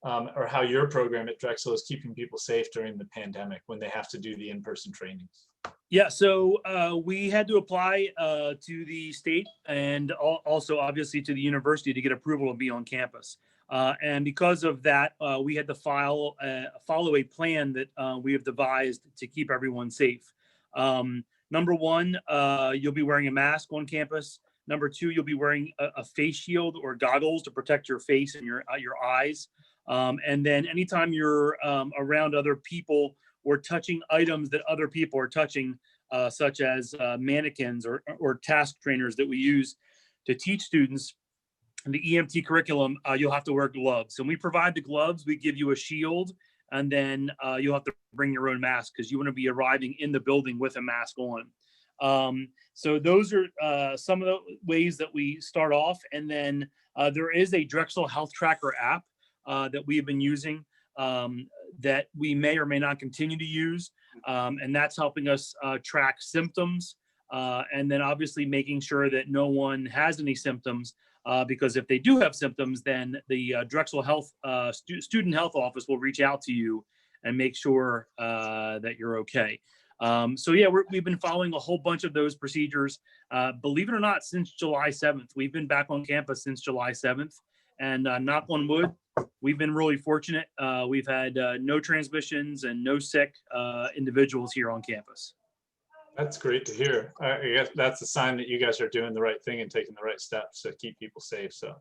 or how your program at Drexel is keeping people safe during the pandemic when they have to do the in-person trainings? Yeah, so we had to apply to the state and also obviously to the university to get approval to be on campus. And because of that, we had to follow a plan that we have devised to keep everyone safe. Number one, you'll be wearing a mask on campus. Number two, you'll be wearing a face shield or goggles to protect your face and your eyes. And then anytime you're around other people or touching items that other people are touching, such as mannequins or task trainers that we use to teach students in the EMT curriculum, you'll have to wear gloves. And we provide the gloves, we give you a shield, and then you'll have to bring your own mask because you want to be arriving in the building with a mask on. So those are some of the ways that we start off. And then there is a Drexel Health Tracker app that we have been using that we may or may not continue to use. And that's helping us track symptoms and then obviously making sure that no one has any symptoms because if they do have symptoms, then the Drexel Health Student Health Office will reach out to you and make sure that you're okay. So yeah, we've been following a whole bunch of those procedures. Believe it or not, since July 7th, we've been back on campus since July 7th. And knock on wood, we've been really fortunate. We've had no transmissions and no sick individuals here on campus. That's great to hear. I guess that's a sign that you guys are doing the right thing and taking the right steps to keep people safe. So,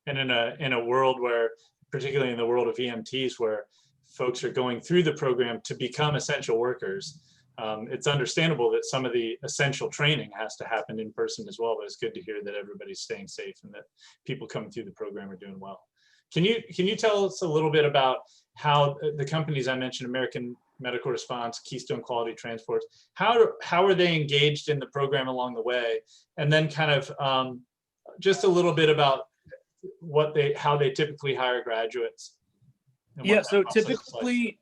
and in a world where, particularly in the world of EMTs, where folks are going through the program to become essential workers, it's understandable that some of the essential training has to happen in person as well. But it's good to hear that everybody's staying safe and that people coming through the program are doing well. Can you tell us a little bit about how the companies I mentioned, American Medical Response, Keystone Quality Transports, how are they engaged in the program along the way? And then kind of just a little bit about how they typically hire graduates. Yeah, so typically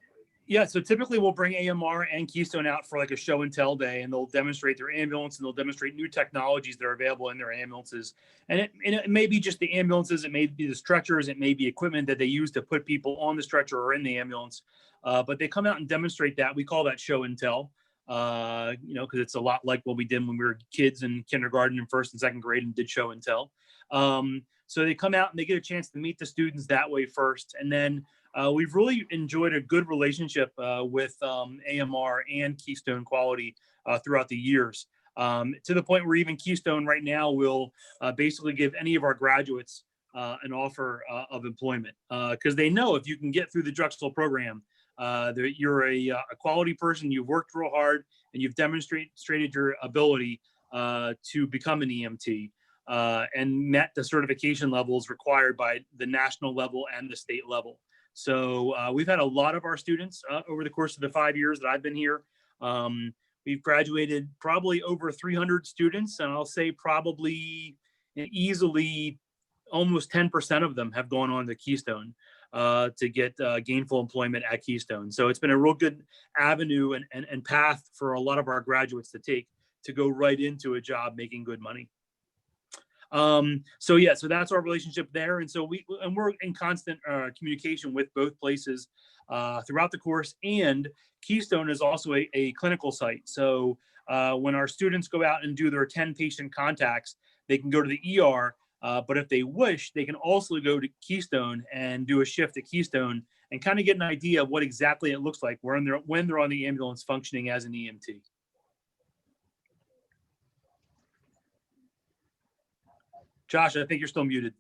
we'll bring AMR and Keystone out for like a show and tell day, and they'll demonstrate their ambulance and they'll demonstrate new technologies that are available in their ambulances. And it may be just the ambulances, it may be the stretchers, it may be equipment that they use to put people on the stretcher or in the ambulance. But they come out and demonstrate that. We call that show and tell, because it's a lot like what we did when we were kids in kindergarten and first and second grade and did show and tell. So they come out and they get a chance to meet the students that way first. And then we've really enjoyed a good relationship with AMR and Keystone Quality throughout the years, to the point where even Keystone right now will basically give any of our graduates an offer of employment because they know if you can get through the Drexel program, that you're a quality person, you've worked real hard, and you've demonstrated your ability to become an EMT and met the certification levels required by the national level and the state level. So we've had a lot of our students over the course of the 5 years that I've been here. We've graduated probably over 300 students, and I'll say probably easily almost 10% of them have gone on to Keystone to get gainful employment at Keystone. So it's been a real good avenue and path for a lot of our graduates to take to go right into a job making good money. So that's our relationship there. And so we're in constant communication with both places throughout the course, and Keystone is also a clinical site. So when our students go out and do their 10 patient contacts, they can go to the ER, but if they wish, they can also go to Keystone and do a shift at Keystone and kind of get an idea of what exactly it looks like when they're on the ambulance functioning as an EMT. Josh, I think you're still muted.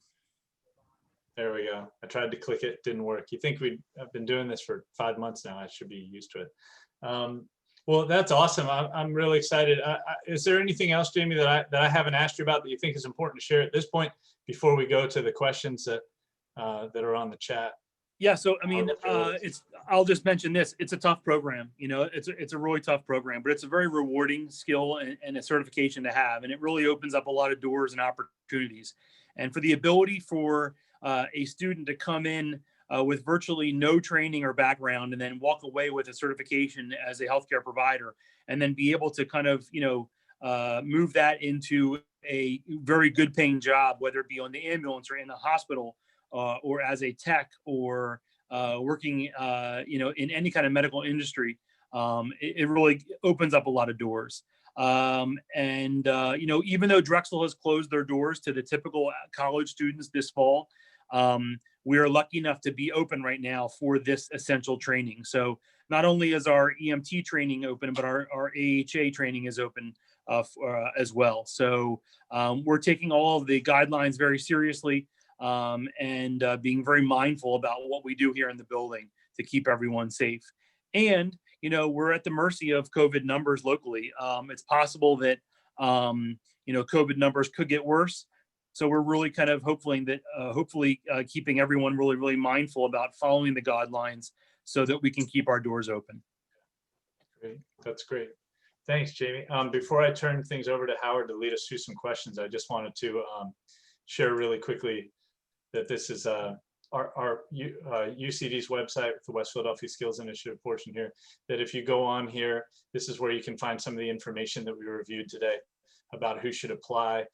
There we go. I tried to click it, didn't work. You think I've been doing this for 5 months now. I should be used to it. Well, that's awesome. I'm really excited. Is there anything else, Jamie, that I haven't asked you about that you think is important to share at this point before we go to the questions that are on the chat? Yeah, so I mean, I'll just mention this. It's a tough program. It's a really tough program, but it's a very rewarding skill and a certification to have, and it really opens up a lot of doors and opportunities. And for the ability for a student to come in with virtually no training or background and then walk away with a certification as a healthcare provider, and then be able to kind of move that into a very good paying job, whether it be on the ambulance or in the hospital, or as a tech, or working, in any kind of medical industry, it really opens up a lot of doors. Even though Drexel has closed their doors to the typical college students this fall, we are lucky enough to be open right now for this essential training. So not only is our EMT training open, but our AHA training is open as well. So we're taking all of the guidelines very seriously and being very mindful about what we do here in the building to keep everyone safe. And, you know, we're at the mercy of COVID numbers locally. It's possible that, you know, COVID numbers could get worse. So we're really kind of hoping that, hopefully keeping everyone really, really mindful about following the guidelines so that we can keep our doors open. Great, that's great. Thanks, Jamie. Before I turn things over to Howard to lead us through some questions, I just wanted to share really quickly that this is our UCD's website, the West Philadelphia Skills Initiative portion here, that if you go on here, this is where you can find some of the information that we reviewed today about who should apply,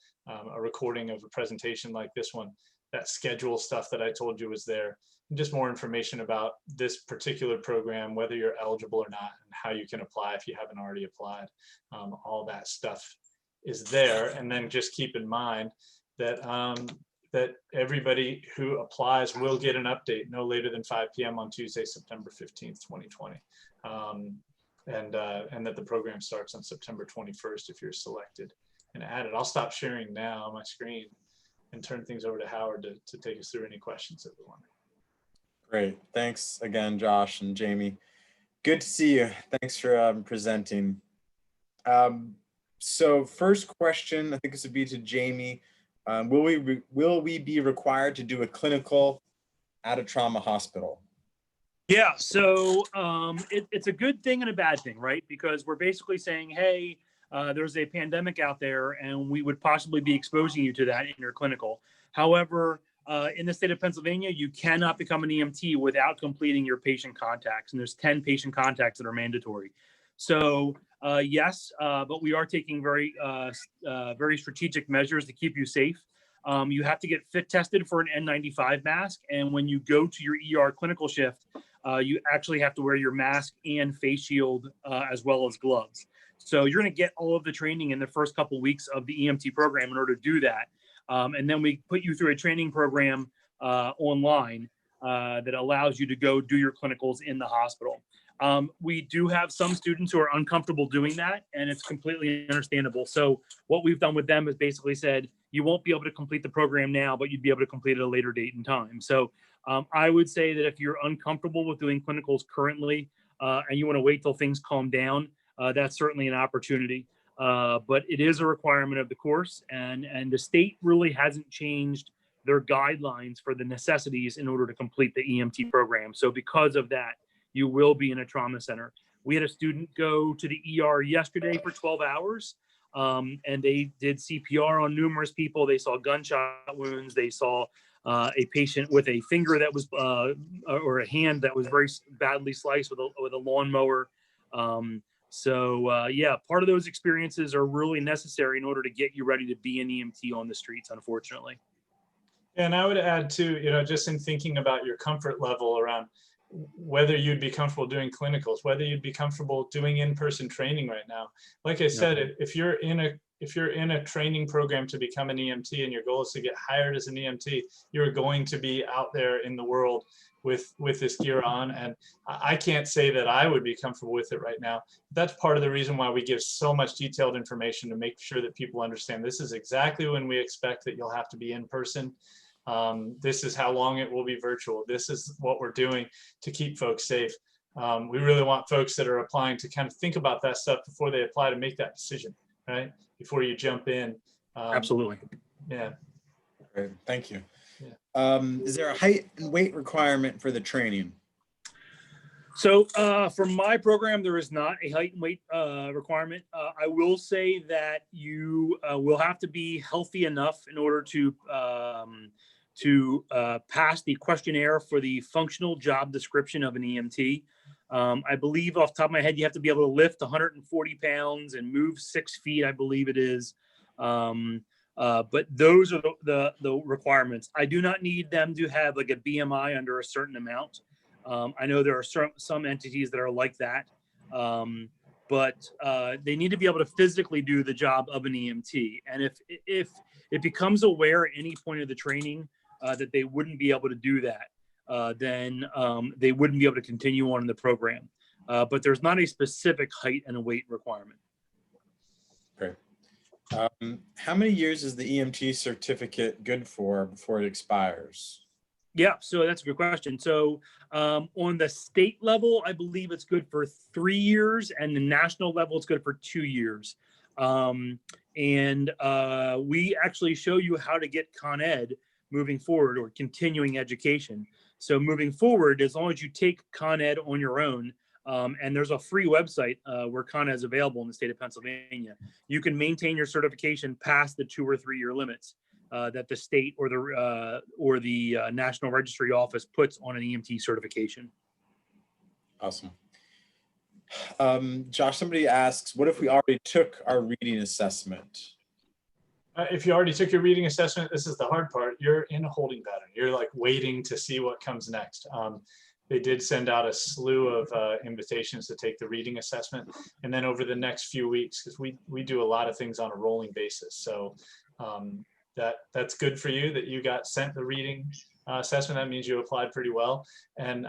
a recording of a presentation like this one, that schedule stuff that I told you was there, and just more information about this particular program, whether you're eligible or not, and how you can apply if you haven't already applied. All that stuff is there. And then just keep in mind that that everybody who applies will get an update no later than 5 p.m. on Tuesday, September 15th, 2020. And that the program starts on September 21st if you're selected and added. I'll stop sharing now on my screen and turn things over to Howard to take us through any questions that we want. Great. Thanks again, Josh and Jamie. Good to see you. Thanks for presenting. So first question, I think this would be to Jamie. Will we be required to do a clinical at a trauma hospital? Yeah, so it's a good thing and a bad thing, right? Because we're basically saying, hey, there's a pandemic out there and we would possibly be exposing you to that in your clinical. However, in the state of Pennsylvania, you cannot become an EMT without completing your patient contacts. And there's 10 patient contacts that are mandatory. So yes, but we are taking very strategic measures to keep you safe. You have to get fit tested for an N95 mask. And when you go to your ER clinical shift, you actually have to wear your mask and face shield as well as gloves. So you're going to get all of the training in the first couple of weeks of the EMT program in order to do that. And then we put you through a training program online that allows you to go do your clinicals in the hospital. We do have some students who are uncomfortable doing that, and it's completely understandable. So what we've done with them is basically said, you won't be able to complete the program now, but you'd be able to complete it at a later date and time. So I would say that if you're uncomfortable with doing clinicals currently and you want to wait till things calm down, that's certainly an opportunity. But it is a requirement of the course, and the state really hasn't changed their guidelines for the necessities in order to complete the EMT program. So because of that, you will be in a trauma center. We had a student go to the ER yesterday for 12 hours, and they did CPR on numerous people. They saw gunshot wounds. They saw a patient with a finger that was, or a hand that was very badly sliced with a lawnmower. Yeah, part of those experiences are really necessary in order to get you ready to be an EMT on the streets, unfortunately. And I would add too, just in thinking about your comfort level around whether you'd be comfortable doing clinicals, whether you'd be comfortable doing in-person training right now. Like I said, if you're in a training program to become an EMT and your goal is to get hired as an EMT, you're going to be out there in the world with this gear on. And I can't say that I would be comfortable with it right now. That's part of the reason why we give so much detailed information to make sure that people understand this is exactly when we expect that you'll have to be in person. This is how long it will be virtual. This is what we're doing to keep folks safe. We really want folks that are applying to kind of think about that stuff before they apply to make that decision, right? Before you jump in. Absolutely. Yeah. Great. Thank you. Yeah. Is there a height and weight requirement for the training? So for my program, there is not a height and weight requirement. I will say that you will have to be healthy enough in order to pass the questionnaire for the functional job description of an EMT. I believe off the top of my head, you have to be able to lift 140 pounds and move 6 feet, I believe it is. But those are the requirements. I do not need them to have like a BMI under a certain amount. I know there are some entities that are like that, but they need to be able to physically do the job of an EMT. And if it becomes aware at any point of the training that they wouldn't be able to do that, then they wouldn't be able to continue on in the program. But there's not a specific height and weight requirement. Great. How many years is the EMT certificate good for before it expires? Yeah, so that's a good question. So on the state level, I believe it's good for 3 years, and the national level, it's good for 2 years. We actually show you how to get Con Ed moving forward, or continuing education. So moving forward, as long as you take Con Ed on your own, and there's a free website where Con Ed is available in the state of Pennsylvania, you can maintain your certification past the 2 or 3 year limits that the state or the National Registry Office puts on an EMT certification. Awesome. Josh, somebody asks, what if we already took our reading assessment? If you already took your reading assessment, this is the hard part. You're in a holding pattern. You're like waiting to see what comes next. They did send out a slew of invitations to take the reading assessment. And then over the next few weeks, because we do a lot of things on a rolling basis. So that's good for you that you got sent the reading assessment. That means you applied pretty well. And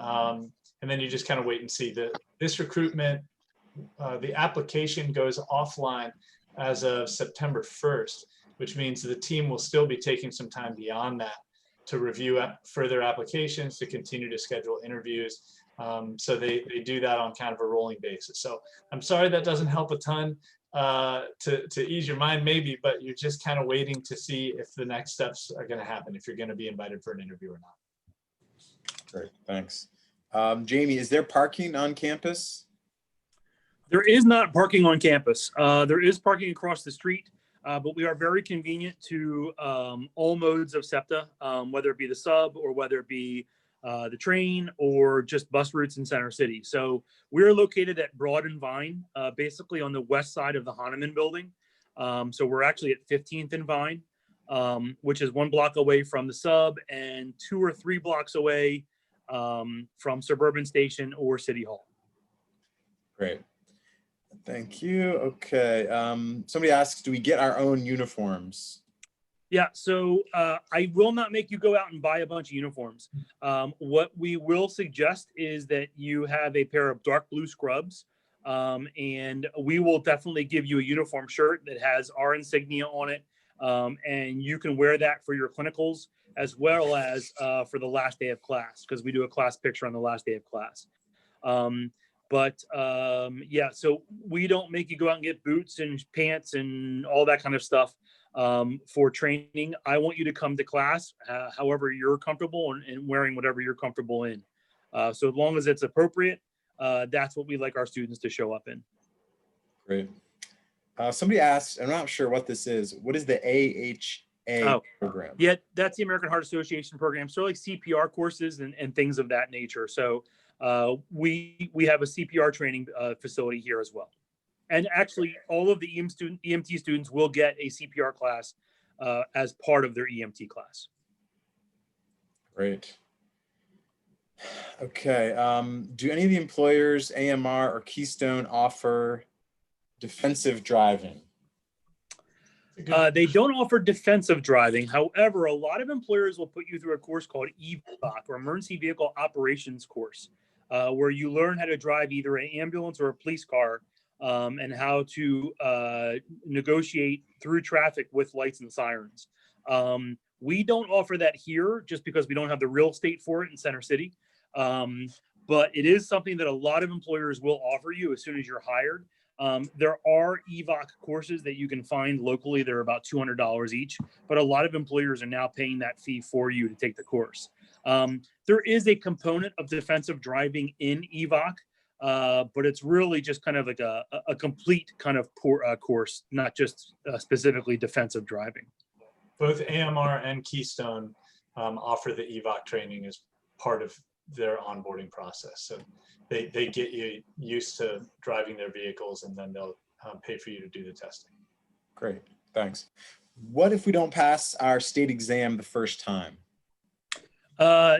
then you just kind of wait and see. This recruitment, the application goes offline as of September 1st, which means the team will still be taking some time beyond that to review further applications, to continue to schedule interviews. So they do that on kind of a rolling basis. So I'm sorry that doesn't help a ton to ease your mind maybe, but you're just kind of waiting to see if the next steps are going to happen, if you're going to be invited for an interview or not. Great, thanks. Jamie, is there parking on campus? There is not parking on campus. There is parking across the street, but we are very convenient to all modes of SEPTA, whether it be the sub or whether it be the train or just bus routes in Center City. So we're located at Broad and Vine, basically on the west side of the Hahnemann building. So we're actually at 15th and Vine, which is 1 block away from the sub and 2 or 3 blocks away from Suburban Station or City Hall. Great. Thank you. Okay. Somebody asks, do we get our own uniforms? Yeah, so I will not make you go out and buy a bunch of uniforms. What we will suggest is that you have a pair of dark blue scrubs, and we will definitely give you a uniform shirt that has our insignia on it, and you can wear that for your clinicals as well as for the last day of class, because we do a class picture on the last day of class. Yeah, so we don't make you go out and get boots and pants and all that kind of stuff for training. I want you to come to class however you're comfortable and wearing whatever you're comfortable in. So as long as it's appropriate, that's what we like our students to show up in. Great. Somebody asked, I'm not sure what this is. What is the AHA program? Yeah, that's the American Heart Association program. So like CPR courses and things of that nature. So we have a CPR training facility here as well. And actually, all of the EMT students will get a CPR class as part of their EMT class. Great. Okay. Do any of the employers, AMR or Keystone, offer defensive driving? They don't offer defensive driving. However, a lot of employers will put you through a course called EVOC, or Emergency Vehicle Operations course, where you learn how to drive either an ambulance or a police car, and how to negotiate through traffic with lights and sirens. We don't offer that here just because we don't have the real estate for it in Center City. But it is something that a lot of employers will offer you as soon as you're hired. There are EVOC courses that you can find locally. They're about $200 each, but a lot of employers are now paying that fee for you to take the course. There is a component of defensive driving in EVOC, but it's really just kind of like a complete kind of course, not just specifically defensive driving. Both AMR and Keystone offer the EVOC training as part of their onboarding process. So they get you used to driving their vehicles, and then they'll pay for you to do the testing. Great, thanks. What if we don't pass our state exam the first time?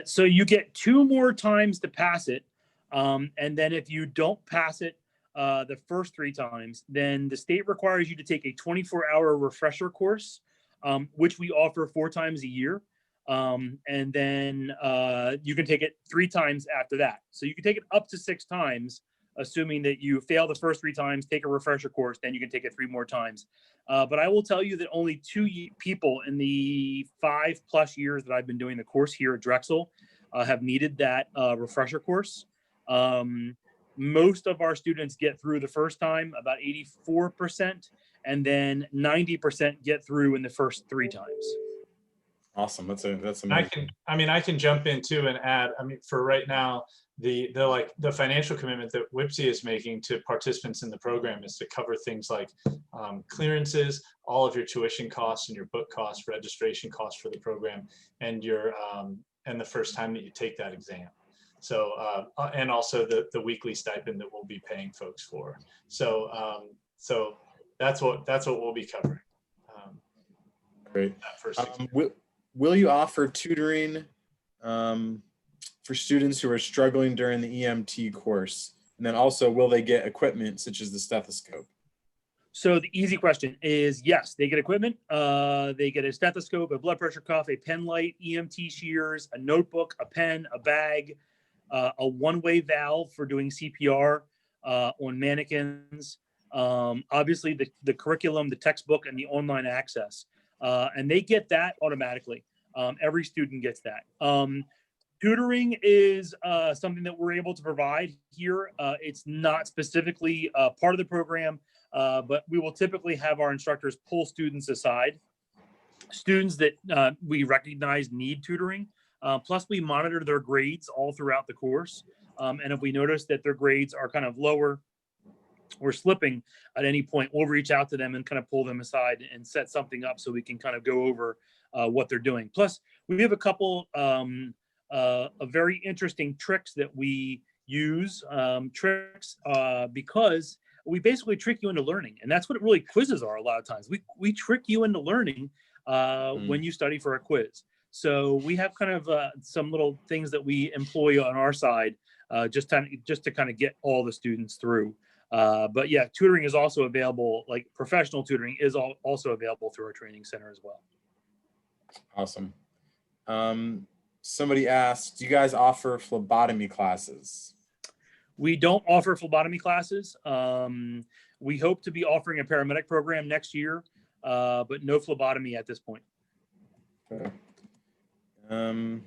So you get 2 more times to pass it. And then if you don't pass it the first 3 times, then the state requires you to take a 24-hour refresher course, which we offer 4 times a year. And then you can take it 3 times after that. So you can take it up to 6 times, assuming that you fail the first 3 times, take a refresher course, then you can take it 3 more times. But I will tell you that only 2 people in the 5+ years that I've been doing the course here at Drexel have needed that refresher course. Most of our students get through the first time, about 84%, and then 90% get through in the first 3 times. Awesome. That's And amazing. I can jump in too and add, I mean, for right now, the financial commitment that WIPSI is making to participants in the program is to cover things like clearances, all of your tuition costs and your book costs, registration costs for the program, and your and the first time that you take that exam. So and also the weekly stipend that we'll be paying folks for. So so that's what we'll be covering. Great. That first exam. Will you offer tutoring for students who are struggling during the EMT course? And then also, will they get equipment such as the stethoscope? So the easy question is yes, they get equipment. They get a stethoscope, a blood pressure cuff, a pen light, EMT shears, a notebook, a pen, a bag, a one-way valve for doing CPR on mannequins. Obviously, the curriculum, the textbook, and the online access. And they get that automatically. Every student gets that. Tutoring is something that we're able to provide here. It's not specifically part of the program, but we will typically have our instructors pull students aside. Students that we recognize need tutoring. Plus, we monitor their grades all throughout the course. And if we notice that their grades are kind of lower or slipping at any point, we'll reach out to them and kind of pull them aside and set something up so we can kind of go over what they're doing. Plus, we have a couple of very interesting tricks that we use, because we basically trick you into learning. And that's what really quizzes are a lot of times. We trick you into learning when you study for a quiz. So we have kind of some little things that we employ on our side just to kind of get all the students through. But yeah, tutoring is also available, like professional tutoring is also available through our training center as well. Awesome. Somebody asked, do you guys offer phlebotomy classes? We don't offer phlebotomy classes. We hope to be offering a paramedic program next year, but no phlebotomy at this point. Okay. And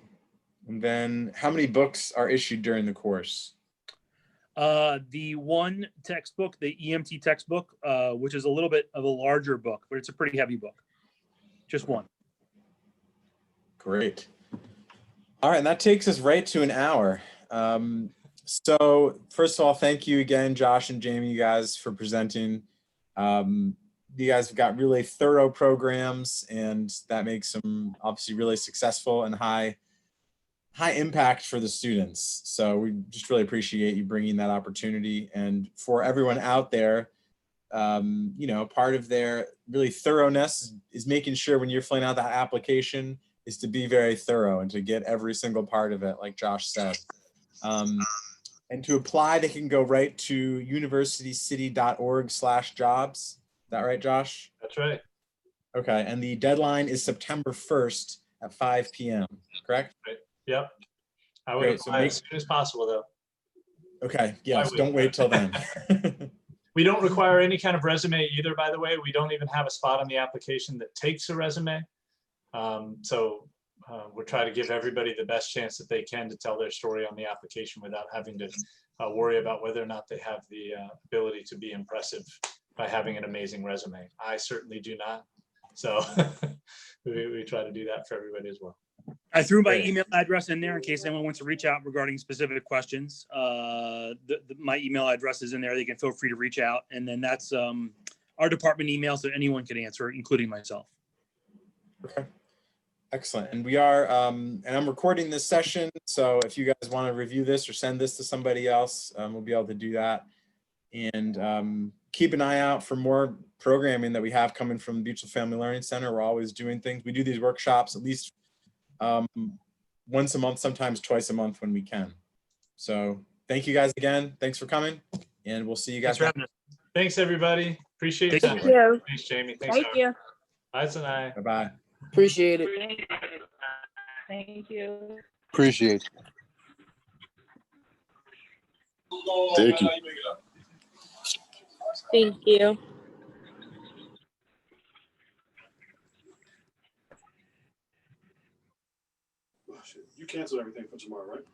then how many books are issued during the course? The one textbook, the EMT textbook, which is a little bit of a larger book, but it's a pretty heavy book. Just one. Great. All right, and that takes us right to an hour. So first of all, thank you again, Josh and Jamie, you guys, for presenting. You guys have got really thorough programs, and that makes them obviously really successful and high impact for the students. So we just really appreciate you bringing that opportunity. And for everyone out there, you know, part of their really thoroughness is making sure when you're filling out that application is to be very thorough and to get every single part of it, like Josh said. And to apply, they can go right to universitycity.org/jobs. Is that right, Josh? That's right. Okay, and the deadline is September 1st at 5 p.m., correct? Right. Yep. I would Great, so apply as soon as possible, though. Okay, yes, don't wait till then. We don't require any kind of resume either, by the way. We don't even have a spot on the application that takes a resume. We're trying to give everybody the best chance that they can to tell their story on the application without having to worry about whether or not they have the ability to be impressive by having an amazing resume. I certainly do not. So we try to do that for everybody as well. I threw my email address in there in case anyone wants to reach out regarding specific questions. My email address is in there. They can feel free to reach out. And then that's our department email, so anyone can answer, including myself. Okay. Excellent. And we are, and I'm recording this session. So if you guys want to review this or send this to somebody else, we'll be able to do that. And keep an eye out for more programming that we have coming from the Beachville Family Learning Center. We're always doing things. We do these workshops at least once a month, sometimes twice a month when we can. So thank you guys again. Thanks for coming. And we'll see you guys. Thanks, everybody. Appreciate your time. Thank you. Thanks, Jamie. Thanks, Thank you. Bye, Sanai. Bye-bye. Appreciate it. Thank you. Appreciate it. Thank you. Thank you. You canceled everything for tomorrow, right?